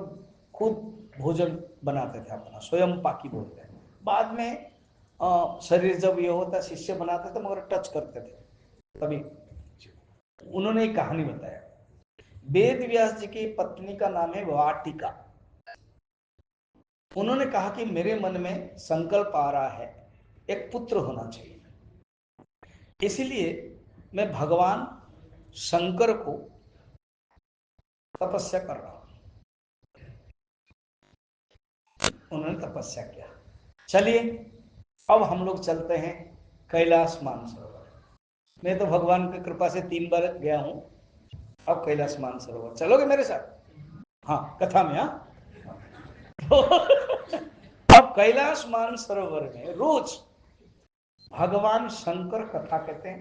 खुद भोजन बनाते थे अपना, स्वयं पाकी बोलते हैं। बाद में शरीर जब ये होता, शिष्य बनाते थे, मगर टच करते थे तभी। उन्होंने एक कहानी बताया, वेद व्यास जी की पत्नी का नाम है वाटिका। उन्होंने कहा कि मेरे मन में संकल्प आ रहा है, एक पुत्र होना चाहिए, इसीलिए मैं भगवान शंकर को तपस्या कर रहा हूं। उन्होंने तपस्या किया। चलिए अब हम लोग चलते हैं कैलाश मानसरोवर। मैं तो भगवान की कृपा से 3 बार गया हूं। अब कैलाश मानसरोवर चलोगे मेरे साथ? हाँ, कथा में। हाँ, तो अब कैलाश मानसरोवर में रोज भगवान शंकर कथा कहते हैं,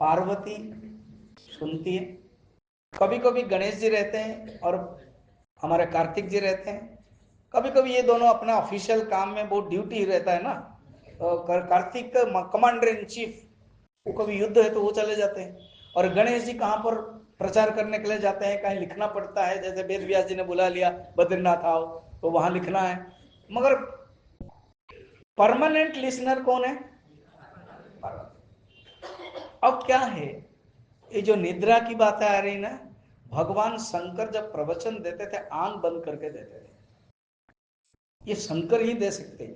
पार्वती सुनती है। कभी कभी गणेश जी रहते हैं और हमारे कार्तिक जी रहते हैं। कभी कभी ये दोनों अपना ऑफिशियल काम में, बहुत ड्यूटी रहता है ना, कार्तिक कमांडर इन चीफ, वो कभी युद्ध है तो वो चले जाते हैं। और गणेश जी कहाँ पर प्रचार करने के लिए जाते हैं, कहीं लिखना पड़ता है, जैसे वेद व्यास जी ने बुला लिया बद्रीनाथ आओ, तो वहां लिखना है। मगर परमानेंट लिसनर कौन है? अब क्या है, ये जो निद्रा की बातें आ रही ना, भगवान शंकर जब प्रवचन देते थे आंख बंद करके देते थे। ये शंकर ही दे सकते।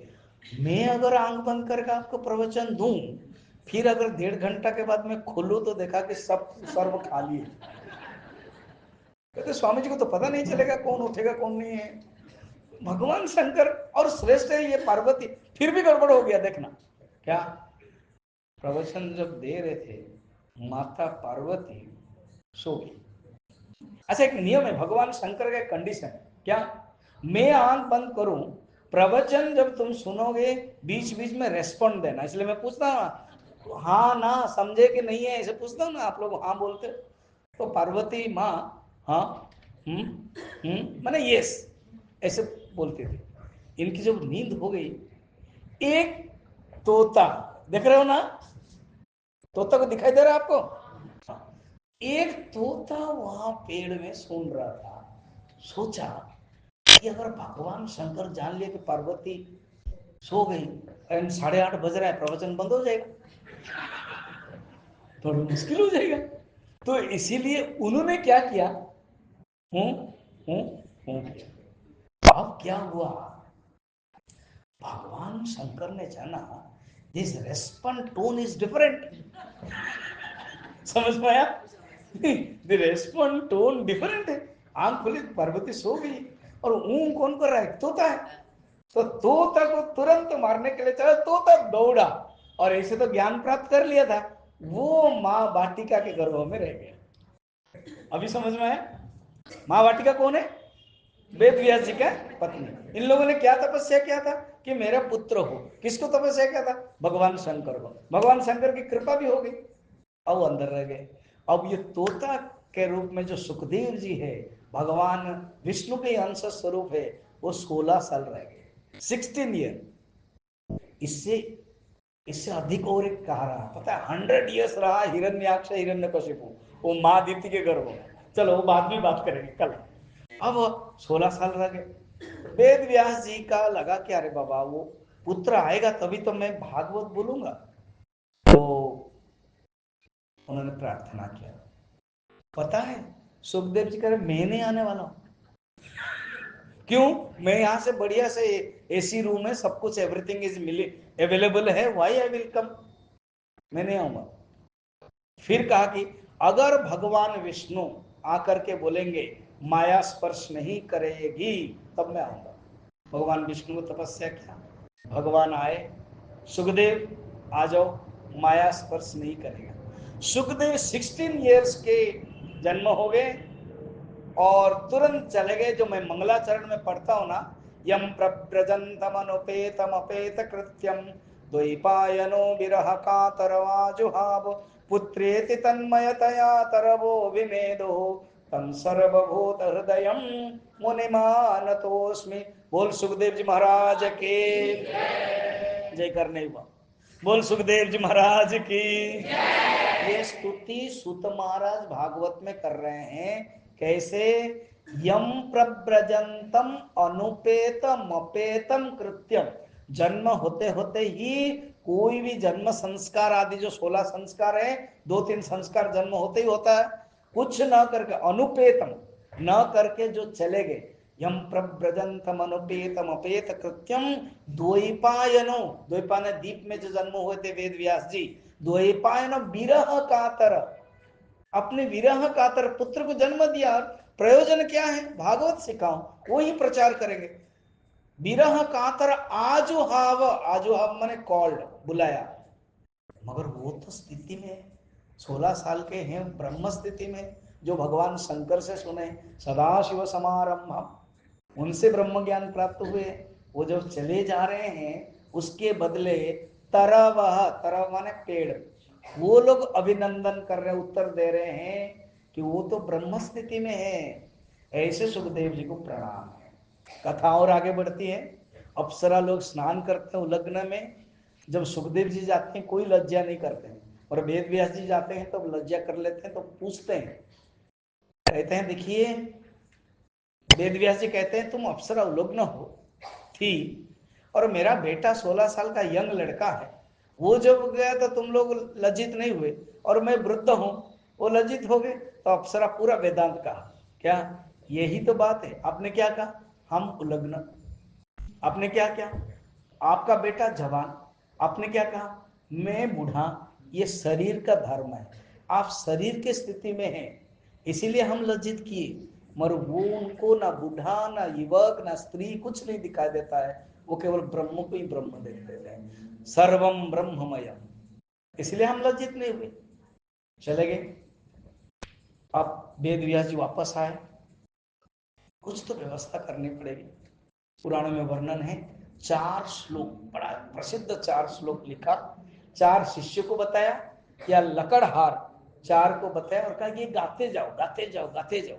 मैं अगर आंख बंद करके आपको प्रवचन दूं, फिर अगर 1.5 घंटा के बाद मैं खोलूं तो देखा कि सब सर्व खाली है, कहते स्वामी जी को तो पता नहीं चलेगा कौन उठेगा कौन नहीं है। भगवान शंकर और श्रेष्ठ है ये पार्वती, फिर भी गड़बड़ हो गया। देखना क्या, प्रवचन जब दे रहे थे माता पार्वती सो गई। अच्छा, एक नियम है भगवान शंकर का, एक कंडीशन है क्या, मैं आंख बंद करूं, प्रवचन जब तुम सुनोगे बीच बीच में रेस्पॉन्ड देना। इसलिए मैं पूछता हूँ हाँ ना, समझे कि नहीं है, ऐसे पूछता हूँ ना, आप लोग हाँ बोलते। तो पार्वती माँ हाँ माने यस ऐसे बोलते थे। इनकी जब नींद हो गई, एक तोता, देख रहे हो ना, तोता को दिखाई दे रहा है आपको? एक तोता वहां पेड़ में सुन रहा था। सोचा कि अगर भगवान शंकर जान लिया कि पार्वती सो गई एंड 8:30 बज रहा है, प्रवचन बंद हो जाएगा, थोड़ी मुश्किल हो जाएगा। तो इसीलिए उन्होंने क्या किया, हूं हूं हूं किया। अब क्या हुआ, भगवान शंकर ने जाना this respond tone is different. समझ में आया? द रेस्पॉन्ड टोन डिफरेंट है। आंख खुली, पार्वती सो गई और ऊं कौन कर रहा है, तोता है। तो तोता को तुरंत मारने के लिए चला, तोता दौड़ा और ऐसे तो ज्ञान प्राप्त कर लिया था, वो माँ वाटिका के गर्भ में रह गया। अभी समझ में आया? माँ वाटिका कौन है? वेद व्यास जी का पत्नी। इन लोगों ने क्या तपस्या किया था कि मेरा पुत्र हो। किसको तपस्या किया था? भगवान शंकर को। भगवान शंकर की कृपा भी हो गई। अब अंदर रह गए। अब ये तोता के रूप में जो सुखदेव जी है, भगवान विष्णु के अंश स्वरूप है, वो 16 साल रह गए, 16 ईयर। इससे इससे अधिक और एक कहा रहा, पता है 100 ईयर्स रहा हिरण्याक्ष हिरण्यकशिपु, वो माँ दीति के गर्भ में। चलो वो बाद में बात करेंगे कल। अब 16 साल रह गए। वेद व्यास जी का लगा कि अरे बाबा वो पुत्र आएगा तभी तो मैं भागवत बोलूंगा। तो उन्होंने प्रार्थना किया। पता है सुखदेव जी कह रहे मैं नहीं आने वाला हूं। क्यों? मैं यहां से बढ़िया से एसी रूम है, सब कुछ एवरीथिंग इज मिले अवेलेबल है, व्हाई आई विल कम, मैं नहीं आऊंगा। फिर कहा कि अगर भगवान विष्णु आकर के बोलेंगे माया स्पर्श नहीं करेगी तब मैं आऊंगा। भगवान विष्णु को तपस्या किया, भगवान आए, सुखदेव आ जाओ, माया स्पर्श नहीं करेगा। सुखदेव 16 इयर्स के जन्म हो गए और तुरंत चले गए। जो मैं मंगलाचरण में पढ़ता हूं ना, यम प्रव्रजंतम अनुपेतम अपेत कृत्यम द्वैपायनो विरह कातरवाजुहाव पुत्रेति तन्मयतया तरवो विमेदो तम सर्वभूत हृदयम मुनिमानतोस्मि। बोल सुखदेव जी महाराज के जय करने हुआ। बोल सुखदेव जी महाराज की। ये स्तुति सूत महाराज भागवत में कर रहे हैं। कैसे? यम प्रव्रजंतम अनुपेतम अपेतम कृत्यम। जन्म होते होते ही कोई भी जन्म संस्कार आदि जो 16 संस्कार है, 2-3 संस्कार जन्म होते ही होता है, कुछ न करके अनुपेतम न करके जो चले गए, यम प्रव्रजंतम अनुपेतम अपेत कृत्यम द्वैपायनो, द्वैपायन द्वीप में जो जन्म हुए थे वेद व्यास जी, द्वैपायन विरह कातर, अपने विरह कातर पुत्र को जन्म दिया। प्रयोजन क्या है? भागवत सिखाओ, वो ही प्रचार करेंगे। विरह कातर आजुहाव, आजुहाव माने कॉल्ड, बुलाया, मगर वो तो स्थिति में 16 साल के हैं, ब्रह्म स्थिति में, जो भगवान शंकर से सुने सदाशिव समारंभ, उनसे ब्रह्म ज्ञान प्राप्त हुए, वो जो चले जा रहे हैं उसके बदले तरव, तरव माने पेड़, वो लोग अभिनंदन कर रहे, उत्तर दे रहे हैं कि वो तो ब्रह्म स्थिति में है। ऐसे सुखदेव जी को प्रणाम है। कथा और आगे बढ़ती है। अप्सरा लोग स्नान करते हैं उलग्न में, जब सुखदेव जी जाते हैं कोई लज्जा नहीं करते हैं, और वेद व्यास जी जाते हैं तो लज्जा कर लेते हैं, तो पूछते हैं, कहते हैं देखिए, वेद व्यास जी कहते हैं तुम अप्सरा उलग्न हो थी और मेरा बेटा 16 साल का यंग लड़का है, वो जब गया तो तुम लोग लज्जित नहीं हुए, और मैं वृद्ध हूं, वो लज्जित हो गए। तो अप्सरा पूरा वेदांत कहा, क्या यही तो बात है, आपने क्या कहा? हम उलग्न। आपने क्या क्या? आपका बेटा जवान। आपने क्या कहा? मैं बूढ़ा। ये शरीर का धर्म है, आप शरीर के स्थिति में हैं, इसीलिए हम लज्जित किए, मगर वो उनको ना बूढ़ा ना युवक ना स्त्री कुछ नहीं दिखाई देता है, वो केवल ब्रह्म को ही ब्रह्म देखते हैं, सर्वम ब्रह्ममयम, इसलिए हम लज्जित नहीं हुए। चले गए। अब वेद व्यास जी वापस आए, कुछ तो व्यवस्था करनी पड़ेगी। पुराणों में वर्णन है, 4 श्लोक, बड़ा प्रसिद्ध 4 श्लोक लिखा, 4 शिष्य को बताया, या लकड़हार 4 को बताया और कहा कि गाते जाओ गाते जाओ गाते जाओ,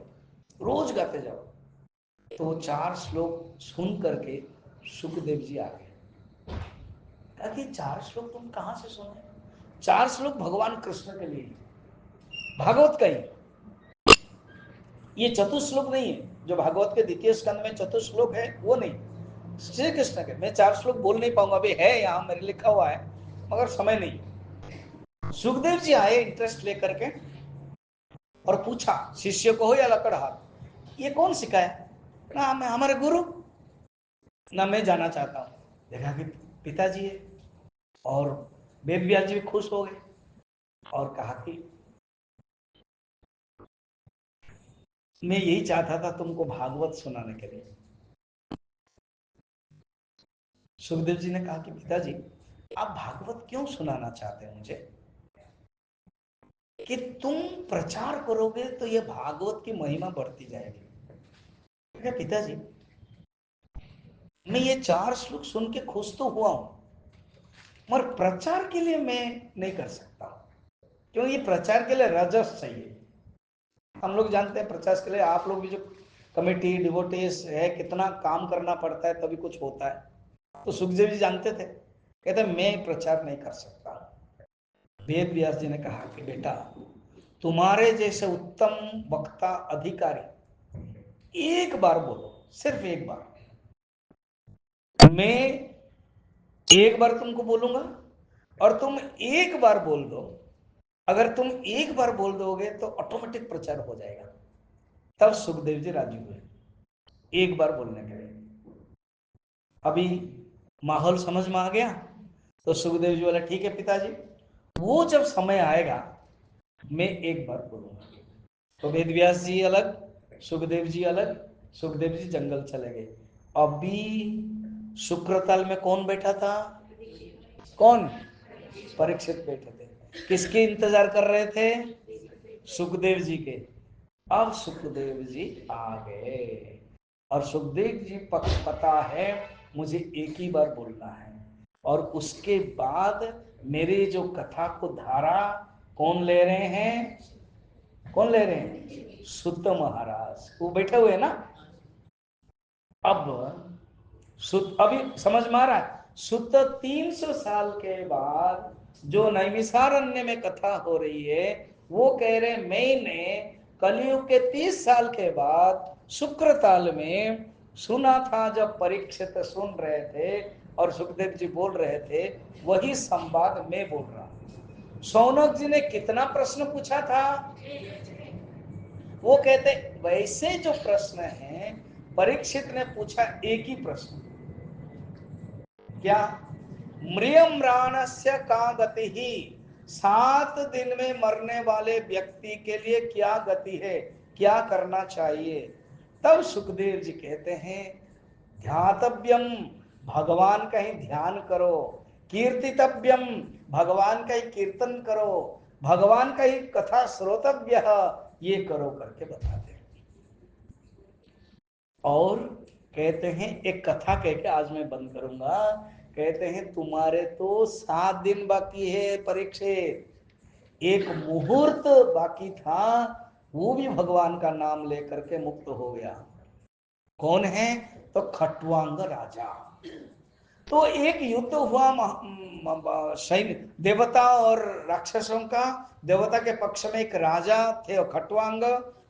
रोज गाते जाओ। तो 4 श्लोक सुन करके सुखदेव जी आ गए। कहा कि 4 श्लोक तुम कहां से सुने? 4 श्लोक भगवान कृष्ण के लिए, भागवत का ही, ये चतुश्लोक नहीं है, जो भागवत के द्वितीय स्कंद में चतुश्लोक है वो नहीं, श्री कृष्ण के। मैं 4 श्लोक बोल नहीं पाऊंगा, अभी है यहाँ मेरे लिखा हुआ है, मगर समय नहीं। सुखदेव जी आए इंटरेस्ट लेकर के और पूछा, शिष्य को हो या लकड़हार, ये कौन सिखाया? ना मैं, हमारे गुरु, ना मैं जाना चाहता हूँ। देखा कि पिताजी है, और वेद व्यास जी भी खुश हो गए और कहा कि मैं यही चाहता था तुमको भागवत सुनाने के लिए। सुखदेव जी ने कहा कि पिताजी आप भागवत क्यों सुनाना चाहते हैं मुझे? कि तुम प्रचार करोगे तो ये भागवत की महिमा बढ़ती जाएगी। क्या पिताजी, मैं ये 4 श्लोक सुन के खुश तो हुआ हूं, मगर प्रचार के लिए मैं नहीं कर सकता। क्योंकि प्रचार के लिए रजस चाहिए। हम लोग जानते हैं प्रचार के लिए आप लोग भी जो कमेटी डिवोटीज है कितना काम करना पड़ता है तभी कुछ होता है। तो सुखदेव जी जानते थे, कहते मैं प्रचार नहीं कर सकता। वेद व्यास जी ने कहा कि बेटा तुम्हारे जैसे उत्तम वक्ता अधिकारी एक बार बोलो, सिर्फ एक बार, मैं एक बार तुमको बोलूंगा और तुम एक बार बोल दो। अगर तुम एक बार बोल दोगे तो ऑटोमेटिक प्रचार हो जाएगा। तब सुखदेव जी राजी हुए एक बार बोलने के लिए। अभी माहौल समझ में आ गया। तो सुखदेव जी बोला ठीक है पिताजी, वो जब समय आएगा मैं एक बार बोलूंगा। तो वेद व्यास जी अलग, सुखदेव जी अलग। सुखदेव जी जंगल चले गए। अभी शुक्रताल में कौन बैठा था? कौन? परीक्षित बैठे थे। किसके इंतजार कर रहे थे? सुखदेव जी के। अब सुखदेव जी आ गए और सुखदेव जी पता है मुझे एक ही बार बोलना है और उसके बाद मेरे जो कथा को धारा कौन ले रहे हैं? कौन ले रहे हैं? सुत महाराज, वो बैठे हुए ना। अब सुत अभी समझ में आ रहा है। सुत 300 साल के बाद जो नैमिषारण्य में कथा हो रही है वो कह रहे मैंने कलयुग के 30 साल के बाद शुक्रताल में सुना था जब परीक्षित सुन रहे थे और सुखदेव जी बोल रहे थे, वही संवाद मैं बोल रहा हूं। शौनक जी ने कितना प्रश्न पूछा था? वो कहते वैसे जो प्रश्न है परीक्षित ने पूछा एक ही प्रश्न, क्या? म्रियम्राणस्य का गति ही, 7 दिन में मरने वाले व्यक्ति के लिए क्या गति है, क्या करना चाहिए? तब सुखदेव जी कहते हैं ध्यातव्यम, भगवान का ही ध्यान करो। कीर्तितव्यम, भगवान का ही कीर्तन करो। भगवान का ही कथा श्रोतव्य, ये करो करके बताते हैं। और कहते हैं एक कथा कह के आज मैं बंद करूंगा। कहते हैं तुम्हारे तो 7 दिन बाकी है परीक्षित, एक मुहूर्त बाकी था, वो भी भगवान का नाम लेकर के मुक्त हो गया। कौन है? तो खट्वांग राजा। तो एक युद्ध हुआ सैन्य देवता और राक्षसों का। देवता के पक्ष में एक राजा थे और खट्वांग,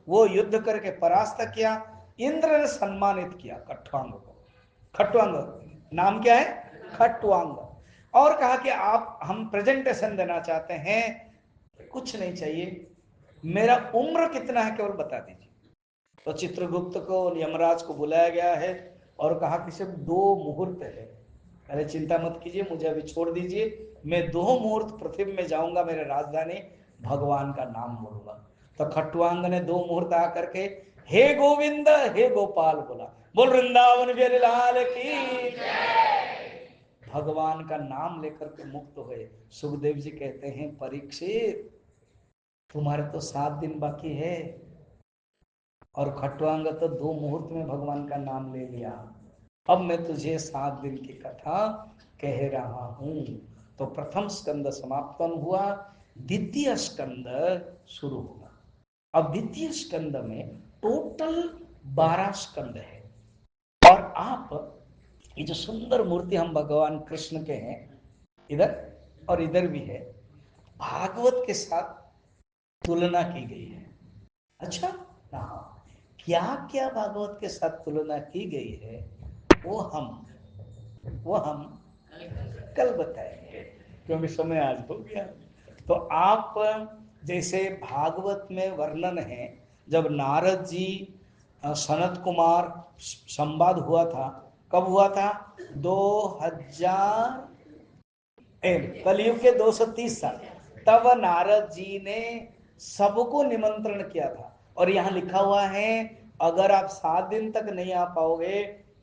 वो युद्ध करके परास्त किया। इंद्र ने सम्मानित किया खट्वांग को। खट्वांग नाम क्या है? खट्वांग। और कहा कि आप हम प्रेजेंटेशन देना चाहते हैं। कुछ नहीं चाहिए, मेरा उम्र कितना है केवल बता दीजिए। तो चित्रगुप्त को यमराज को बुलाया गया है और कहा कि सिर्फ 2 मुहूर्त है। अरे चिंता मत कीजिए, मुझे अभी छोड़ दीजिए, मैं 2 मुहूर्त पृथ्वी में जाऊंगा, मेरे राजधानी भगवान का नाम बोलूंगा। तो खट्वांग ने 2 मुहूर्त आकर के हे गोविंद हे गोपाल बोला। बोल वृंदावन बिहारी लाल की। भगवान का नाम लेकर के मुक्त हुए। सुखदेव जी कहते हैं परीक्षित तुम्हारे तो 7 दिन बाकी है और खट्वांग तो 2 मुहूर्त में भगवान का नाम ले लिया। अब मैं तुझे 7 दिन की कथा कह रहा हूं। तो प्रथम स्कंद समापन हुआ, द्वितीय स्कंद शुरू हुआ। अब द्वितीय स्कंद में टोटल 12 स्कंद है। और आप ये जो सुंदर मूर्ति हम भगवान कृष्ण के हैं, इधर और इधर भी है, भागवत के साथ तुलना की गई है। अच्छा, हाँ, क्या क्या भागवत के साथ तुलना की गई है वो हम कल बताएंगे, क्योंकि समय आज हो गया। तो आप जैसे भागवत में वर्णन है जब नारद जी सनत कुमार संवाद हुआ था, कब हुआ था? 2000 कलयुग के 230 साल, तब नारद जी ने सबको निमंत्रण किया था। और यहाँ लिखा हुआ है अगर आप 7 दिन तक नहीं आ पाओगे,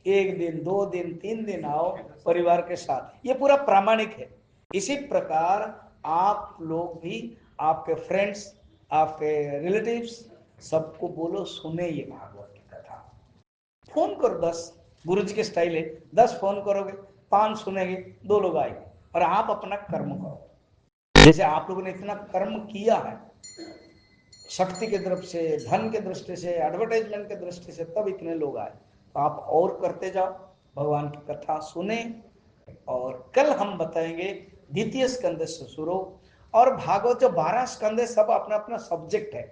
1 दिन 2 दिन 3 दिन आओ परिवार के साथ। ये पूरा प्रामाणिक है। इसी प्रकार आप लोग भी आपके फ्रेंड्स, आपके रिलेटिव्स सबको बोलो सुने ये भागवत की कथा। फोन करो 10, गुरु जी के स्टाइल है, 10 फोन करोगे, 5 सुनेंगे, 2 लोग आएंगे और आप अपना कर्म करो। जैसे आप लोगों ने इतना कर्म किया है शक्ति के तरफ से, धन के दृष्टि से, एडवर्टाइजमेंट के दृष्टि से, तब इतने लोग आए। तो आप और करते जाओ, भगवान की कथा सुने। और कल हम बताएंगे द्वितीय स्कंद से शुरू। और भागवत जो 12 स्कंद है सब अपना अपना सब्जेक्ट है।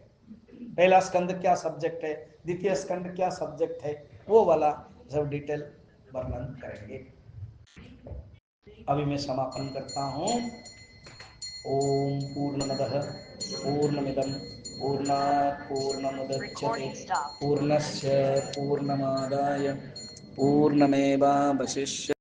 पहला स्कंद क्या सब्जेक्ट है, द्वितीय स्कंद क्या सब्जेक्ट है, वो वाला सब डिटेल वर्णन करेंगे। अभी मैं समापन करता हूं। ओम पूर्णमदः पूर्णमिदं पूर्णात् पूर्णमुदच्यते पूर्णस्य पूर्णमादाय पूर्णमेवावशिष्यते।